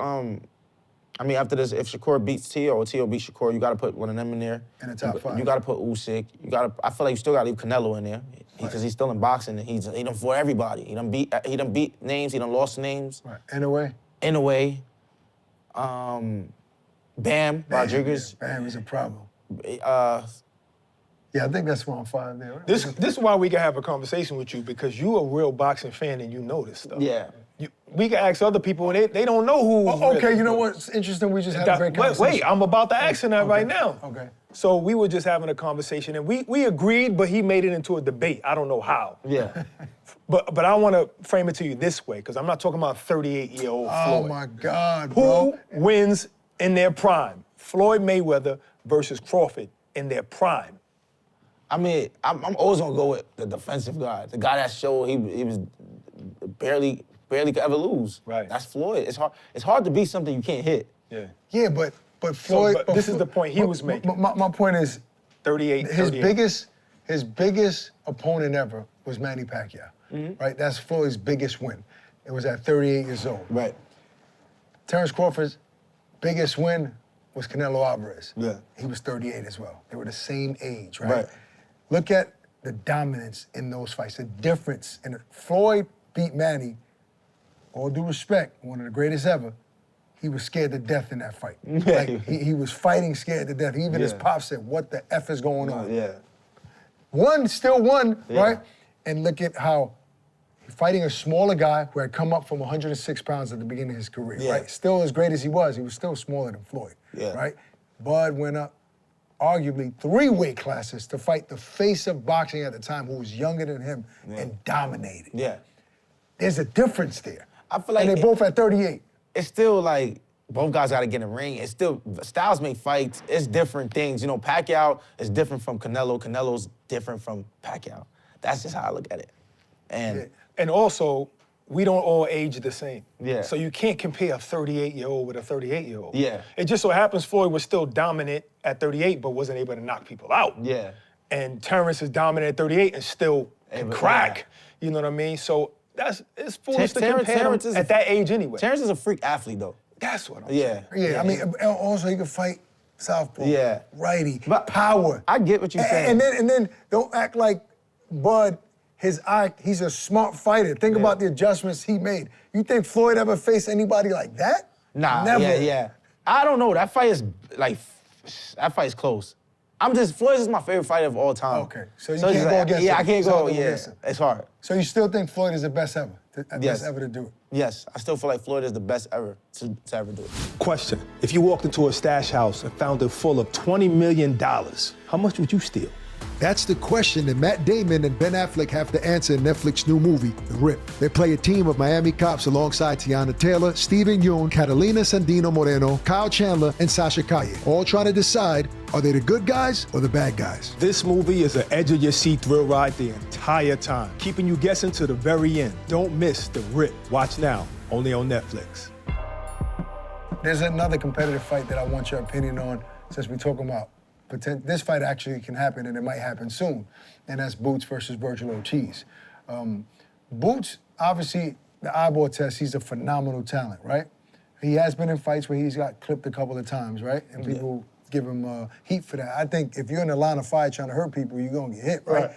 S3: I mean, after this, if Shakur beats Teo or Teo beats Shakur, you got to put one of them in there.
S2: In the top five.
S3: You got to put Usyk. You got to. I feel like you still got to leave Canelo in there because he's still in boxing and he done fought everybody. He done beat names. He done lost names.
S2: Right. Anyway.
S3: In a way. Bam Rodriguez.
S2: Yeah, Bam is a problem.
S3: Uh,
S2: Yeah, I think that's round 5 there.
S4: This is why we can have a conversation with you, because you a real boxing fan and you know this stuff.
S3: yeah.
S4: We can ask other people and they don't know who.
S2: Oh, okay, you know what's interesting? We just had a great conversation.
S4: Wait, I'm about to ask him that right now.
S2: Okay.
S4: So we were just having a conversation and we agreed, but he made it into a debate. I don't know how.
S3: Yeah.
S4: But I want to frame it to you this way, because I'm not talking about 38-year-old Floyd.
S2: Oh my God,
S4: Who
S2: bro.
S4: wins in their prime? Floyd Mayweather versus Crawford in their prime.
S3: I mean, I'm always gonna go with the defensive guy, the guy that showed he was barely could ever lose.
S4: Right.
S3: That's Floyd. It's hard to beat something you can't hit.
S4: Yeah.
S2: Yeah, but Floyd.
S4: but this is the point he was making.
S2: My point is,
S4: 38.
S2: his biggest opponent ever was Manny Pacquiao. Right. That's Floyd's biggest win. It was at 38 years old.
S3: Right.
S2: Terrence Crawford's biggest win was Canelo Alvarez.
S3: Yeah.
S2: He was 38 as well. They were the same age, right?
S3: Right.
S2: Look at the dominance in those fights, the difference. And Floyd beat Manny, all due respect, one of the greatest ever. He was scared to death in that fight. Like, he was fighting scared to death. Even his pop said, what the F is going on?
S3: Yeah.
S2: Still won,
S3: Yeah.
S2: right? And look at how fighting a smaller guy who had come up from 106 pounds at the beginning of his career,
S3: Yeah.
S2: right? Still as great as he was still smaller than Floyd,
S3: Yeah.
S2: right? Bud went up arguably 3 weight classes to fight the face of boxing at the time who was younger than him and dominated.
S3: Yeah.
S2: There's a difference there.
S3: I feel like
S2: and they both at 38.
S3: It's still like both guys got to get in the ring. It's still styles make fights. It's different things. You know, Pacquiao is different from Canelo. Canelo's different from Pacquiao. That's just how I look at it.
S4: And also, we don't all age the same.
S3: Yeah.
S4: So you can't compare a 38-year-old with a 38-year-old.
S3: Yeah.
S4: It just so happens Floyd was still dominant at 38, but wasn't able to knock people out.
S3: Yeah.
S4: And Terrence is dominant at 38 and still can
S3: Able-
S4: crack. You know what I mean? So it's foolish to
S3: Terrence-
S4: compare
S3: Terrence
S4: them
S3: is a-
S4: at that age anyway.
S3: Terrence is a freak athlete, though.
S4: That's what I'm
S3: Yeah.
S4: saying.
S2: Yeah, I mean, also he could fight southpaw,
S3: Yeah.
S2: righty,
S3: But
S2: power.
S3: I get what you're saying.
S2: And then don't act like Bud, he's a smart fighter. Think about the adjustments he made. You think Floyd ever faced anybody like that?
S3: Nah,
S2: Never.
S3: yeah. I don't know. That fight is close. Floyd is my favorite fighter of all time.
S2: Okay, so you
S3: it's
S2: can't
S3: just
S2: go against him.
S3: Yeah, I can't
S2: It's hard
S3: go.
S2: to go
S3: Yeah,
S2: against him.
S3: it's hard.
S2: So you still think Floyd is the best ever?
S3: Yes.
S2: Best ever to do it?
S3: Yes, I still feel like Floyd is the best ever to ever do it.
S5: Question: if you walked into a stash house and found it full of $20 million, how much would you steal?
S2: That's the question that Matt Damon and Ben Affleck have to answer in Netflix's new movie, The Rip. They play a team of Miami cops alongside Tiana Taylor, Steven Yeun, Catalina Sandino Moreno, Kyle Chandler, and Sasha Calle, all trying to decide, are they the good guys or the bad guys?
S5: This movie is an edge-of-your-seat thrill ride the entire time, keeping you guessing to the very end. Don't miss The Rip. Watch now, only on Netflix.
S2: There's another competitive fight that I want your opinion on, since we're talking about this fight actually can happen, and it might happen soon, and that's Boots versus Virgil Ortiz. Boots, obviously, the eyeball test, he's a phenomenal talent, right? He has been in fights where he's got clipped a couple of times, right? And people give him heat for that. I think if you're in the line of fire trying to hurt people, you're gonna get hit, right?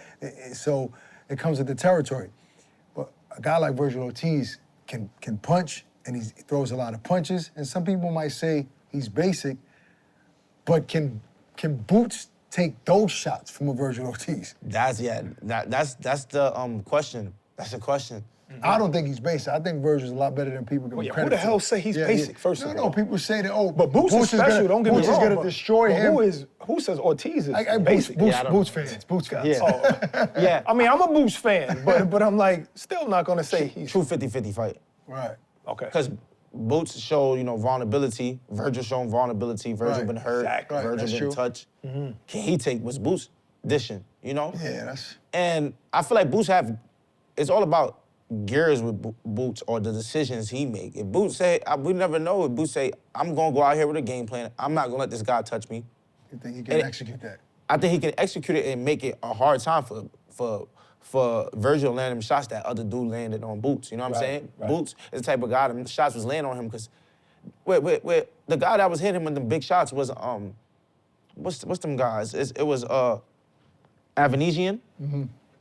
S2: So it comes with the territory. But a guy like Virgil Ortiz can punch, and he throws a lot of punches, and some people might say he's basic, but can Boots take those shots from a Virgil Ortiz?
S3: That's the question. That's the question.
S2: I don't think he's basic. I think Virgil's a lot better than people give him credit
S4: Who the
S2: for.
S4: hell say he's basic, first of all?
S2: No, people say that,
S4: But Boots is special, don't get me wrong.
S2: Boots is gonna
S4: but-
S2: destroy
S4: but
S2: him.
S4: Who says Ortiz is
S2: Boots,
S4: basic?
S2: Boots,
S3: Yeah, I don't-
S2: Boots fans, Boots fans.
S3: Yeah. Yeah.
S4: I mean, I'm a Boots fan, but I'm like, still not gonna say he's...
S3: True 50-50 fight.
S2: Right.
S4: Okay.
S3: Because Boots show, vulnerability. Virgil showing vulnerability. Virgil
S2: Right.
S3: been hurt.
S4: Exactly.
S2: Right,
S3: Virgil
S2: that's
S3: been
S2: true.
S3: touched. Can he take what's Boots dishing,
S2: Yeah, that's...
S3: And I feel like Boots it's all about gears with Boots or the decisions he make. If Boots say, we never know, if Boots say, I'm gonna go out here with a game plan, I'm not gonna let this guy touch me.
S2: You think he can execute that?
S3: I think he can execute it and make it a hard time for for Virgil to land them shots that other dude landed on Boots. You know what I'm saying?
S4: right.
S3: Boots is the type of guy that shots was landing on him because the guy that was hitting him with the big shots was what's them guys? It was Avanesian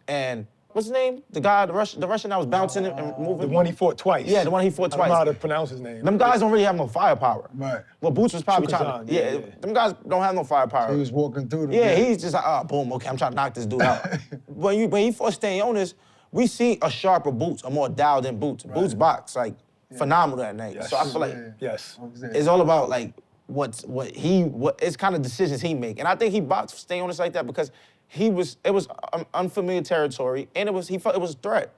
S3: and what's his name? The guy, the Russian that was bouncing and moving.
S4: The one he fought twice.
S3: Yeah, the one he fought
S4: I don't know
S3: twice.
S4: how to pronounce his name.
S3: Them guys don't really have no firepower.
S2: Right.
S3: Well, Boots was probably
S4: Chukazan,
S3: trying to. Yeah, them guys don't have no firepower.
S2: He was walking through them.
S3: Yeah, he's just like, boom, okay, I'm trying to knock this dude out. when he fought Stanionis, we see a sharper Boots, a more dialed in Boots.
S2: Right.
S3: Boots box, like, phenomenal that night.
S4: Yes.
S3: So I feel like
S4: Yes.
S3: it's all about, like, what it's kind of decisions he make. And I think he boxed Stanionis like that because it was unfamiliar territory, and he felt it was a threat.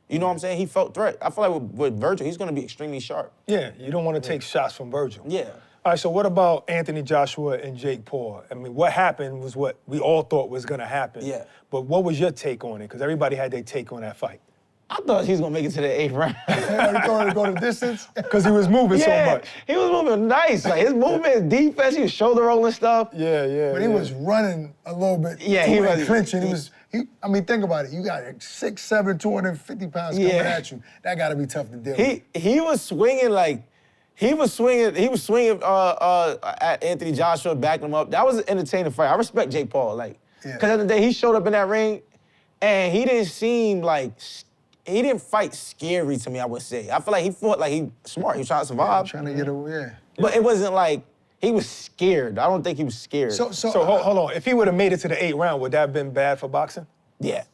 S3: You know what I'm saying? He felt threat. I feel like with Virgil, he's going to be extremely sharp.
S4: Yeah, you don't want to take shots from Virgil.
S3: Yeah.
S4: All right, so what about Anthony Joshua and Jake Paul? I mean, what happened was what we all thought was going to happen.
S3: Yeah.
S4: But what was your take on it? Because everybody had their take on that fight.
S3: I thought he was going to make it to the 8th round.
S2: He going to go the distance.
S4: Because he was moving so much.
S3: He was moving nice. Like, his movement, his defense, he was shoulder rolling stuff.
S4: Yeah.
S2: But he was running a little bit.
S3: Yeah, he was
S2: clinching. I mean, think about it. You got 6'7", 250 pounds coming at you. That got to be tough to deal with.
S3: He was swinging like, he was swinging at Anthony Joshua, backing him up. That was an entertaining fight. I respect Jake Paul, like, because at the day he showed up in that ring, and he didn't seem like, he didn't fight scary to me, I would say. I feel like he fought like he smart. He was trying to survive.
S2: Trying to get away.
S3: But it wasn't like, he was scared. I don't think he was scared.
S4: So hold on. If he would have made it to the 8th round, would that have been bad for boxing?
S3: Yeah.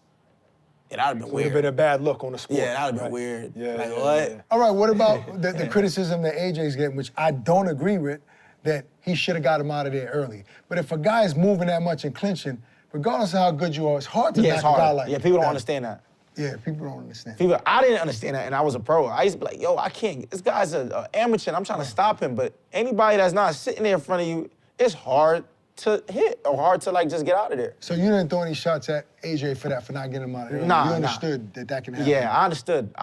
S3: Yeah, that would have been
S4: Would
S3: weird.
S4: have been a bad look on the sport.
S3: Yeah, that would have been
S4: right?
S3: weird.
S4: Yeah,
S3: like,
S4: yeah,
S3: what?
S4: yeah.
S2: All right, what about the criticism that AJ's getting, which I don't agree with, that he should have got him out of there early. But if a guy is moving that much and clinching, regardless of how good you are, it's hard to knock a guy like that.
S3: Yeah, people don't understand that.
S2: Yeah, people don't understand.
S3: I didn't understand that, and I was a pro. I used to be like, yo, I can't. This guy's an amateur, and I'm trying to stop him. But anybody that's not sitting there in front of you, it's hard to hit or hard to, like, just get out of there.
S2: So you didn't throw any shots at AJ for that, for not getting him out of there?
S3: Nah,
S2: You understood that can happen?
S3: Yeah, I understood.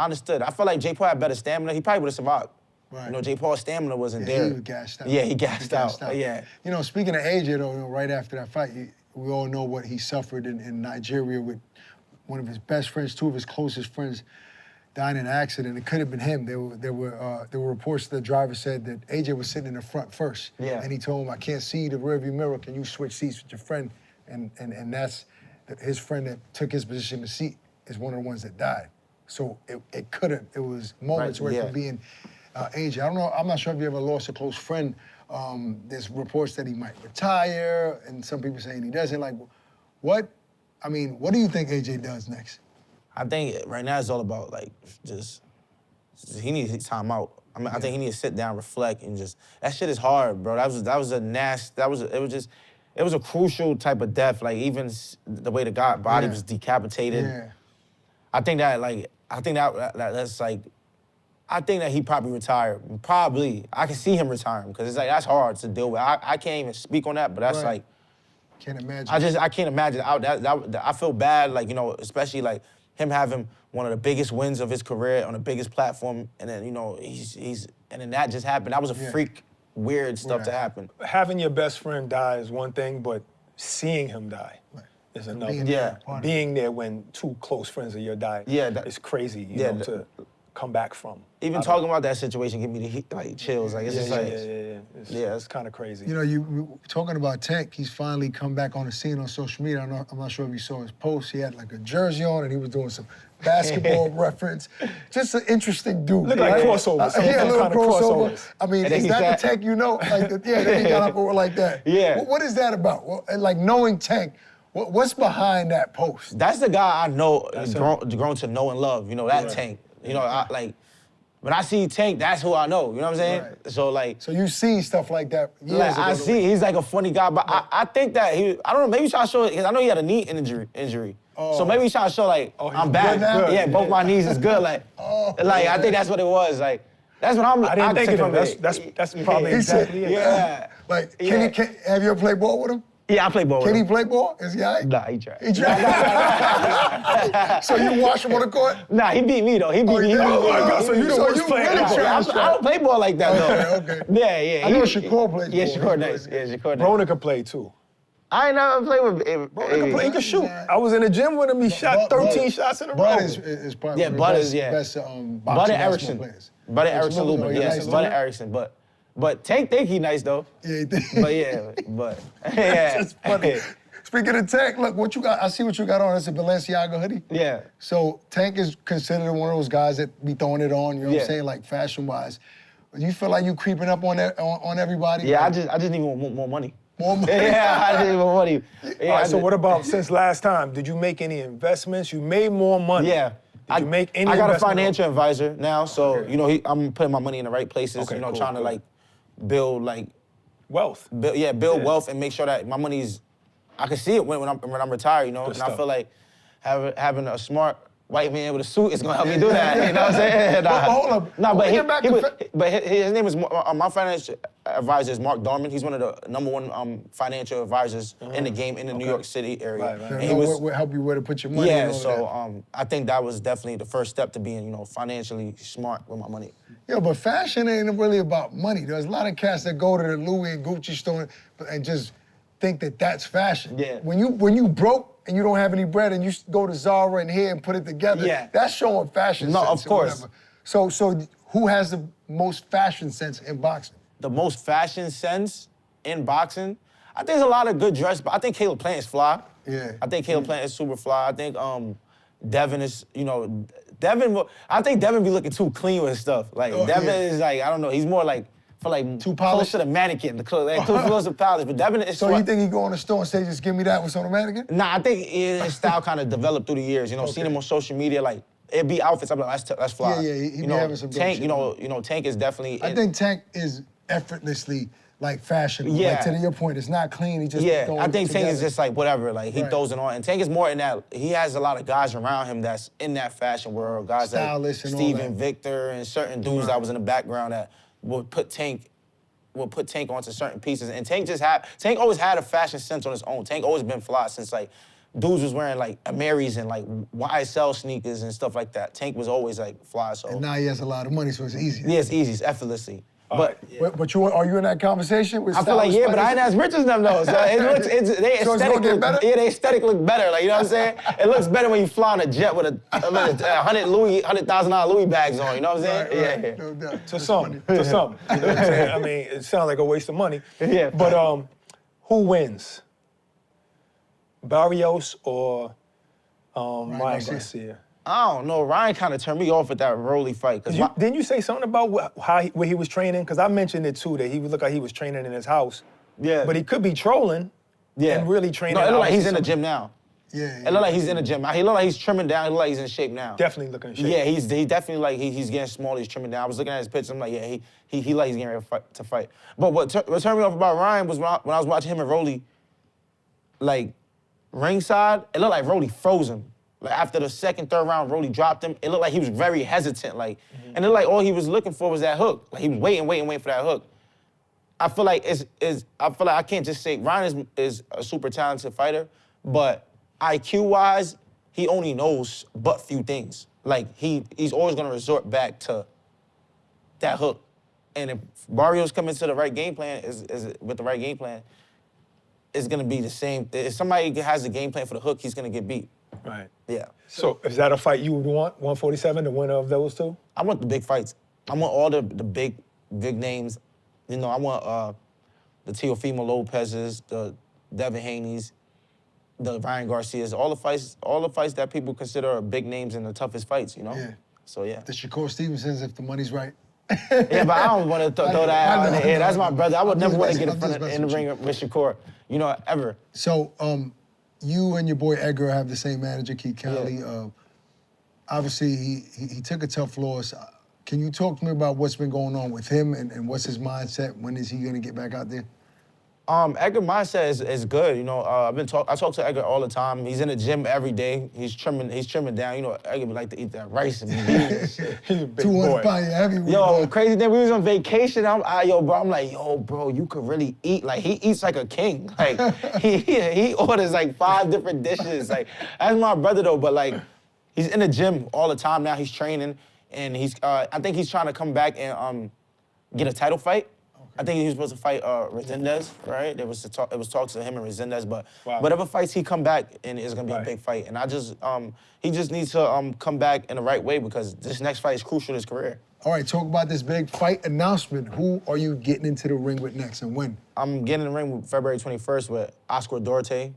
S3: I felt like Jay Paul had better stamina. He probably would have survived.
S2: Right.
S3: You know, Jay Paul's stamina wasn't
S2: Yeah,
S3: there.
S2: he was gassed out.
S3: Yeah, he gassed out. Yeah.
S2: You know, speaking of AJ, though, right after that fight, we all know what he suffered in Nigeria with one of his best friends, two of his closest friends, dying in an accident. It could have been him. There were reports that the driver said that AJ was sitting in the front first.
S3: Yeah.
S2: And he told him, I can't see the rearview mirror. Can you switch seats with your friend? And that's his friend that took his position in the seat is one of the ones that died. So it was moments where it could be in AJ. I don't know, I'm not sure if you ever lost a close friend. There's reports that he might retire, and some people saying he doesn't. Like, what do you think AJ does next?
S3: I think right now it's all about, like, just he needs time out. I mean, I think he needs to sit down, reflect, and just, that shit is hard, bro. It was a crucial type of death. Like, even the way the guy body was decapitated.
S2: Yeah.
S3: I think that he probably retired. Probably. I can see him retiring, because it's like, that's hard to deal with. I can't even speak on that, but that's like,
S2: Can't imagine.
S3: I can't imagine. I feel bad, like, you know, especially like him having one of the biggest wins of his career on the biggest platform, and then, you know, and then that just happened. That was a freak, weird stuff to happen.
S4: Having your best friend die is one thing, but seeing him die is another. Being there when two close friends of yours die is crazy, you know, to come back from.
S3: Even talking about that situation give me the chills. Like, it's just like,
S4: It's kind of crazy.
S2: You know, you talking about Tank, he's finally come back on the scene on social media. I'm not sure if you saw his post. He had like a jersey on and he was doing some basketball reference. Just an interesting dude.
S4: Look like crossovers.
S2: Yeah, a little
S4: kind of
S2: crossover. I mean, is that the Tank you know? Like, then he got up over like that.
S3: Yeah.
S2: What is that about? Well, like, knowing Tank, what's behind that post?
S3: That's the guy I know, grown to know and love. You know, that Tank. You know, when I see Tank, that's who I know. You know what I'm saying?
S2: Right.
S3: So, like,
S2: So you see stuff like that years
S3: like,
S2: ago.
S3: I see he's like a funny guy, but I think that I don't know, maybe he's trying to show, because I know he had a knee injury. So maybe he's trying to show, like, I'm back.
S2: now?
S3: Yeah, both my knees is good. Like, I think that's what it was. Like, that's what
S4: I didn't think of it. That's probably exactly it.
S3: Yeah.
S2: Like, have you ever played ball with him?
S3: Yeah, I play ball with
S2: Can
S3: him.
S2: he play ball? Is he all right?
S3: Nah, he tried.
S2: He tried. So you watch him on the court?
S3: Nah, he beat me, though. He beat me.
S2: Oh my God,
S4: so you the worst player.
S2: really
S3: I don't play ball like that, though.
S2: Okay.
S3: Yeah.
S2: I know Shakur plays
S3: Yeah,
S2: ball.
S3: Shakur nice. Yeah, Shakur nice.
S4: Broner could play too.
S3: I ain't never played with
S4: Bro, he can shoot. I was in the gym with him. He shot 13 shots in a row.
S2: Bud is probably one of the best boxing
S3: Bud
S2: basketball players.
S3: Bud Erickson Lubin, yes.
S2: Nice,
S3: Bud Erickson, but Tank think he nice though.
S2: Yeah,
S3: But yeah.
S2: It's funny. Speaking of Tank, look what you got. I see what you got on. It's a Balenciaga hoodie.
S3: Yeah.
S2: So Tank is considered one of those guys that be throwing it on. You know what
S3: Yeah.
S2: I'm saying, like fashion-wise. Do you feel like you creeping up on everybody?
S3: Yeah,
S2: like,
S3: I just need more money.
S2: more money.
S3: Yeah, I just need more money. Yeah,
S4: All right, so what about since last time? Did you make any investments? You made more money.
S3: Yeah.
S4: Did you make any
S3: I got a
S4: investment?
S3: financial advisor now, so you know I'm putting my money in the right places.
S4: Okay,
S3: you know,
S4: cool,
S3: trying to like build
S4: wealth.
S3: build wealth and make sure that my money's I can see it when I'm retired. You know,
S4: Good
S3: and I
S4: stuff.
S3: feel like having a smart white man with a suit is gonna help me do that. You know what I'm saying?
S2: But hold up.
S3: Nah,
S2: When we get back to
S3: but his name is my financial advisor is Mark Darman. He's one of the #1 financial advisors in the game in the New York City area.
S4: Right.
S2: They'll
S3: And he
S2: know
S3: was
S2: what help you where to put your money.
S3: yeah.
S2: and all
S3: So
S2: that.
S3: I think that was definitely the first step to being financially smart with my money.
S2: Yeah, but fashion ain't really about money. There's a lot of cats that go to the Louis and Gucci store and just think that that's fashion.
S3: Yeah.
S2: When you broke and you don't have any bread and you go to Zara and here and put it together,
S3: Yeah.
S2: that's showing fashion
S3: No,
S2: sense
S3: of
S2: or
S3: course.
S2: whatever. So who has the most fashion sense in boxing?
S3: The most fashion sense in boxing, I think there's a lot of good dress, but I think Caleb Plant is fly.
S2: Yeah.
S3: I think Caleb Plant is super fly. I think Devin is, I think Devin be looking too clean with his stuff. Like Devin is like, I don't know, he's more like, for like
S2: Too
S3: close
S2: polished?
S3: to the mannequin, too close to polished. But Devin is
S2: So you think he go in the store and say, just give me that with on the mannequin?
S3: Nah, I think his style kind of developed through the years. Seeing him on social media, like it'd be outfits. I'm like, that's fly.
S2: Yeah, he be having some dope
S3: Tank.
S2: shit.
S3: Tank is definitely.
S2: I think Tank is effortlessly like fashion.
S3: Yeah.
S2: Like to your point, it's not clean. He just
S3: Yeah,
S2: throwing
S3: I think
S2: it
S3: Tank is
S2: together.
S3: just like whatever. Like he
S2: Right.
S3: throws it on, and Tank is more in that. He has a lot of guys around him that's in that fashion world. Guys
S2: Stylists
S3: like
S2: and all
S3: Steven
S2: that.
S3: Victor and certain dudes that was in the background that would put Tank onto certain pieces. And Tank always had a fashion sense on his own. Tank always been fly since like dudes was wearing like Amaris and like YSL sneakers and stuff like that. Tank was always like fly. So
S2: And now he has a lot of money, so it's easy.
S3: yeah, it's easy, it's effortlessly. But
S2: But are you in that conversation with
S3: I feel like,
S2: stylists,
S3: yeah, but I ain't asked Richardson them though. So they
S2: So it's gonna get better?
S3: Yeah, they aesthetic look better. Like, you know what I'm saying? It looks better when you fly on a jet with a $100,000 Louis bags on, you know what I'm saying?
S2: Right,
S3: Yeah.
S2: no doubt.
S4: To some. You know what I'm saying? I mean, it sounds like a waste of money.
S3: Yeah.
S4: But who wins? Barrios or Ryan
S2: Garcia.
S4: Garcia?
S3: I don't know. Ryan kind of turned me off with that Rolly fight.
S4: Didn't you say something about where he was training? Because I mentioned it too, that he would look like he was training in his house.
S3: Yeah.
S4: But he could be trolling and really training.
S3: No, it look like
S4: obviously
S3: he's in the
S4: some-
S3: gym now.
S2: Yeah.
S3: It look like he's in the gym. He look like he's trimming down. He look like he's in shape now.
S4: Definitely looking in shape.
S3: Yeah, he definitely like he's getting smaller. He's trimming down. I was looking at his pictures. I'm like, yeah, he like he's getting ready to fight. But what turned me off about Ryan was when I was watching him and Rolly, like ringside. It looked like Rolly froze him. Like after the second, third round, Rolly dropped him. It looked like he was very hesitant. Like, and it looked like all he was looking for was that hook. Like he was waiting for that hook. I feel like I can't just say Ryan is a super talented fighter, but IQ-wise, he only knows but few things. Like he's always gonna resort back to that hook. And if Barrios come into the right game plan, with the right game plan, it's gonna be the same. If somebody has a game plan for the hook, he's gonna get beat.
S4: Right.
S3: Yeah.
S4: So is that a fight you would want, 147, the winner of those two?
S3: I want the big fights. I want all the big names. I want the Teofimo Lopez's, the Devin Haney's, the Ryan Garcia's, all the fights that people consider big names and the toughest fights,
S2: Yeah.
S3: So yeah.
S2: The Shakur Stevensons, if the money's right.
S3: Yeah, but I don't want to throw that out in the air. That's my brother. I would
S2: I'm
S3: never
S2: just
S3: want to
S2: messing-
S3: get in
S2: I'm
S3: front
S2: just
S3: of in the
S2: messing
S3: ring with Shakur, ever.
S2: So, you and your boy Edgar have the same manager, Keith Cowley. Obviously, he took a tough loss. Can you talk to me about what's been going on with him and what's his mindset? When is he gonna get back out there?
S3: Edgar mindset is good. I talk to Edgar all the time. He's in the gym every day. He's trimming down. Edgar would like to eat that rice and beans and shit.
S4: He's a big
S2: 200
S4: boy.
S2: pound heavyweight.
S3: Yo,
S2: boy.
S3: crazy thing, we was on vacation. I'm like, yo, bro, you could really eat. Like, he eats like a king. Like, he orders like 5 different dishes. Like, that's my brother though, but like, he's in the gym all the time now. He's training, and I think he's trying to come back and get a title fight. I think he was supposed to fight Resendez, right? It was talks to him and Resendez, but
S4: Wow.
S3: whatever fights he come back in is gonna be a big fight. And he just needs to come back in the right way because this next fight is crucial to his career.
S2: All right, talk about this big fight announcement. Who are you getting into the ring with next and when?
S3: I'm getting in the ring with February 21st with Oscar Duarte,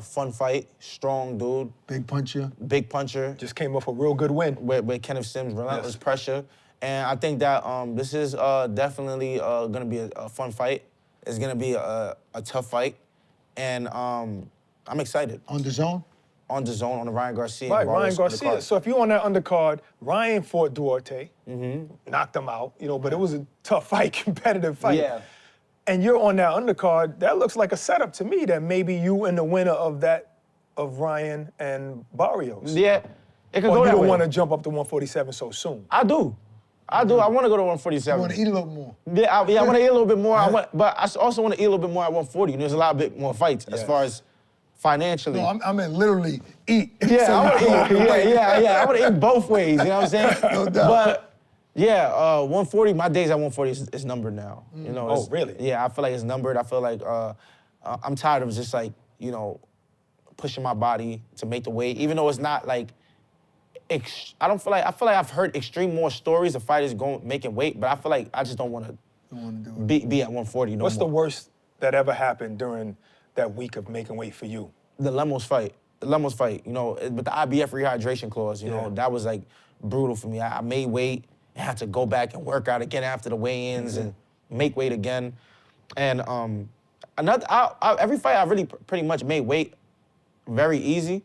S3: fun fight, strong dude.
S2: Big puncher.
S3: Big puncher.
S4: Just came off a real good win.
S3: With Kenneth Sims, relentless pressure. And I think that this is definitely gonna be a fun fight. It's gonna be a tough fight. And I'm excited.
S2: On the zone?
S3: On the zone, on the Ryan Garcia.
S4: Right, Ryan Garcia. So if you're on that undercard, Ryan fought Duarte, knocked him out, but it was a tough fight, competitive fight.
S3: Yeah.
S4: And you're on that undercard, that looks like a setup to me that maybe you and the winner of Ryan and Barrios.
S3: Yeah, it could
S4: Or
S3: go
S4: you
S3: that
S4: don't
S3: way.
S4: want to jump up to 147 so soon.
S3: I do. I want to go to 147.
S2: You want to eat a little more?
S3: Yeah, I want to eat a little bit more. But I also want to eat a little bit more at 140. There's a lot bit more fights as far as financially.
S2: No, I mean literally eat.
S3: Yeah,
S2: So
S3: I want to
S2: you
S3: eat.
S2: know,
S3: Yeah. I want to eat both ways. You know what I'm saying?
S2: No doubt.
S3: But yeah, 140. My days at 140 is numbered now.
S4: Oh, really?
S3: Yeah, I feel like it's numbered. I feel like I'm tired of just like pushing my body to make the weight, even though it's not like. I feel like I've heard extreme more stories of fighters making weight, but I feel like I just don't want to be at 140 no
S4: What's the
S3: more.
S4: worst that ever happened during that week of making weight for you?
S3: The Lemos fight, with the IBF rehydration clause, that was like brutal for me. I made weight and had to go back and work out again after the weigh-ins and make weight again. And every fight I really pretty much made weight very easy.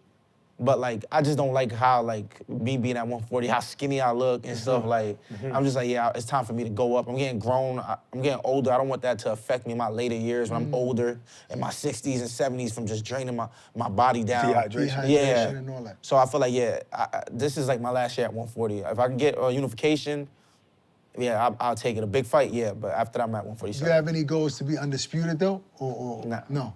S3: But like I just don't like how me being at 140, how skinny I look and stuff. I'm just like, yeah, it's time for me to go up. I'm getting grown. I'm getting older. I don't want that to affect me in my later years when I'm older, in my 60s and 70s from just draining my body down.
S4: Dehydration.
S3: Yeah.
S2: and all that.
S3: So I feel like this is like my last year at 140. If I can get unification, I'll take it. A big fight, yeah. But after that, I'm at 147.
S2: Do you have any goals to be undisputed though, or
S3: Nah.
S2: no?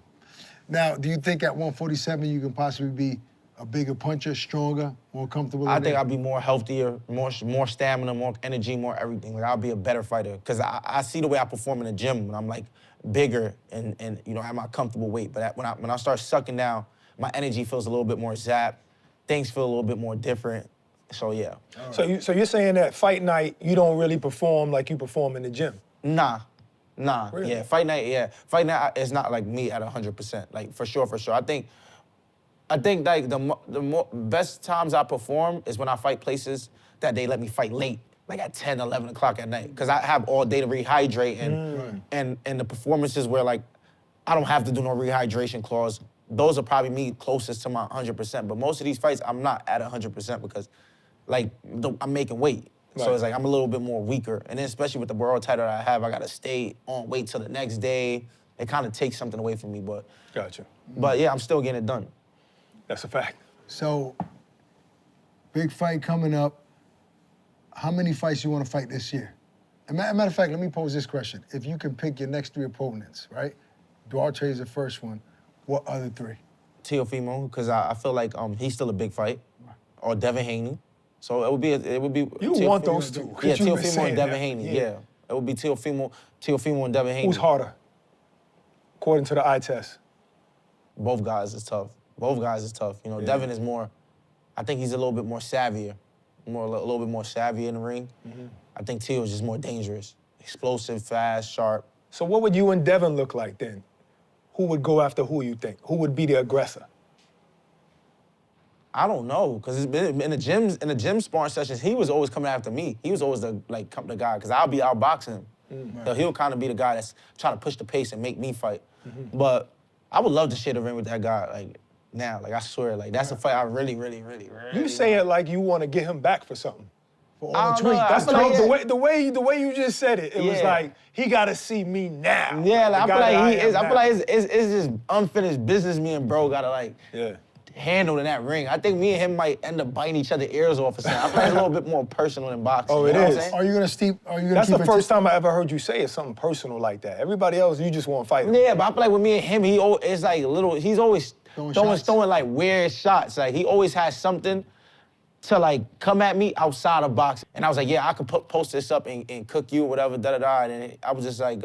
S2: Now, do you think at 147 you can possibly be a bigger puncher, stronger, more comfortable?
S3: I think I'll be more healthier, more stamina, more energy, more everything. Like I'll be a better fighter because I see the way I perform in the gym when I'm like bigger and at my comfortable weight. But when I start sucking down, my energy feels a little bit more zapped. Things feel a little bit more different. So yeah.
S4: Right. So you're saying that fight night you don't really perform like you perform in the gym?
S3: Nah.
S4: Really?
S3: Yeah, fight night is not like me at 100%. Like for sure. I think like the best times I perform is when I fight places that they let me fight late, like at 10, 11 o'clock at night. Because I have all day to rehydrate and the performances where like I don't have to do no rehydration clause, those are probably me closest to my 100%. But most of these fights, I'm not at 100% because like I'm making weight. So it's like I'm a little bit more weaker. And then especially with the world title that I have, I gotta stay on weight till the next day. It kind of takes something away from me, but.
S4: Gotcha.
S3: But yeah, I'm still getting it done.
S4: That's a fact.
S2: So, big fight coming up. How many fights you want to fight this year? Matter of fact, let me pose this question. If you can pick your next 3 opponents, right? Duarte is the first one. What other 3?
S3: Teofimo, because I feel like he's still a big fight, or Devin Haney. So it would be.
S4: You want those two?
S3: Yeah,
S4: You've been
S3: Teofimo
S4: saying
S3: and Devin
S4: that.
S3: Haney. Yeah, it would be Teofimo and Devin Haney.
S4: Who's harder, according to the eye test?
S3: Both guys is tough. Devin is more. I think he's a little bit more savvier, a little bit more savvy in the ring. I think Teo is just more dangerous, explosive, fast, sharp. So
S4: what would you and Devin look like then? Who would go after who, you think? Who would be the aggressor?
S3: I don't know, because in the gym sparring sessions, he was always coming after me. He was always the guy, because I'll be outboxing him. So he'll kind of be the guy that's trying to push the pace and make me fight. But I would love to share the ring with that guy, now. I swear, that's a fight I really.
S4: You say it like you want to get him back for something.
S2: For all the
S3: don't know,
S2: tweets.
S3: I feel like
S4: the way you just said it, it was like he got to see me now.
S3: Yeah,
S4: The
S3: I feel
S4: guy that
S3: like he
S4: am
S3: is. I
S4: now.
S3: feel like it's just unfinished business me and bro gotta
S4: Yeah.
S3: handle in that ring. I think me and him might end up biting each other ears off or something. I feel like it's a little bit more personal than boxing.
S4: Oh,
S3: you
S4: it
S3: know what
S4: is.
S3: I'm saying?
S2: Are you gonna
S4: That's
S2: keep
S4: the
S2: it
S4: first time I ever heard you say it, something personal like that. Everybody else, you just want to fight.
S3: Yeah, but I feel like with me and him, it's like he's always
S2: Throwing shots.
S3: throwing like weird shots. Like he always has something to like come at me outside of boxing. And I was like, yeah, I could post this up and cook you, whatever, da-da-da. And I was just like,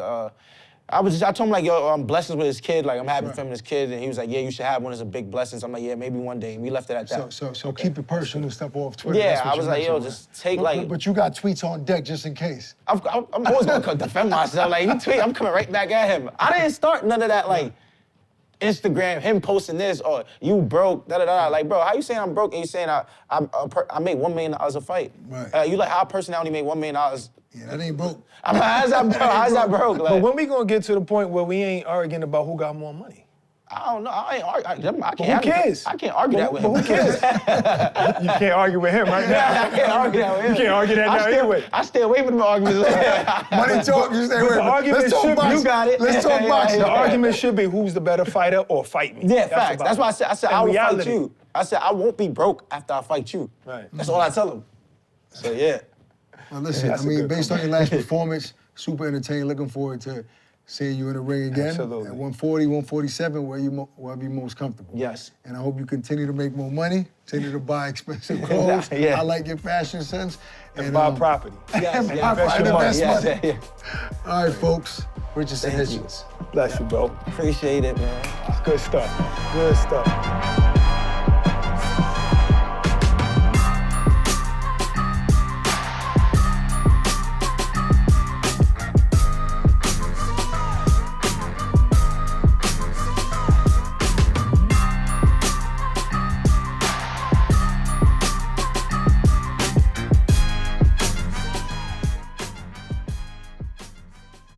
S3: I told him like, yo, blessings with his kid. Like, I'm happy for him and his kid. And he was like, yeah, you should have one. It's a big blessing. So I'm like, yeah, maybe one day. And we left it at that.
S2: So keep the personal stuff off Twitter.
S3: Yeah, I was like, yo, just take
S2: But you got tweets on deck just in case.
S3: I'm always gonna defend myself. Like, he tweet, I'm coming right back at him. I didn't start none of that, like, Instagram, him posting this, or you broke, da-da-da. Like, bro, how you saying I'm broke and you saying I made $1 million a fight?
S2: Right.
S3: You like, how a person only made $1 million?
S2: Yeah, that ain't broke.
S3: I'm like, how's that broke? Like,
S4: But when we gonna get to the point where we ain't arguing about who got more money?
S3: I don't know. I ain't arguing.
S4: Who cares?
S3: I can't argue that with him.
S4: But who cares? You can't argue with him right now.
S3: I can't argue that with him.
S4: You can't argue that now anyway.
S3: I stay away from the arguments.
S2: Money talk, you stay away.
S4: The argument
S2: Let's talk
S4: should be,
S2: boxing.
S3: you got it.
S2: Let's talk boxing.
S4: The argument should be who's the better fighter or fight me.
S3: Yeah, facts. That's why I said I will fight
S4: reality.
S3: you. I said I won't be broke after I fight you.
S4: Right.
S3: That's all I tell him. So yeah.
S2: Well, listen,
S4: That's
S2: I
S4: a
S2: mean,
S4: good
S2: based on your last performance, super entertaining. Looking forward to seeing you in the ring again.
S4: Absolutely.
S2: At 140, 147, wherever you're most comfortable.
S3: Yes.
S2: And I hope you continue to make more money, continue to buy expensive clothes.
S3: Yeah.
S2: I like your fashion sense.
S4: And buy property.
S3: Yes,
S2: and
S3: yeah.
S2: buy
S4: Invest your
S2: money.
S4: money.
S3: Yeah.
S2: All right, folks. Richardson
S3: Thank you.
S2: Hitchins.
S4: Bless you, bro.
S3: Appreciate it, man.
S4: It's good stuff. Good stuff.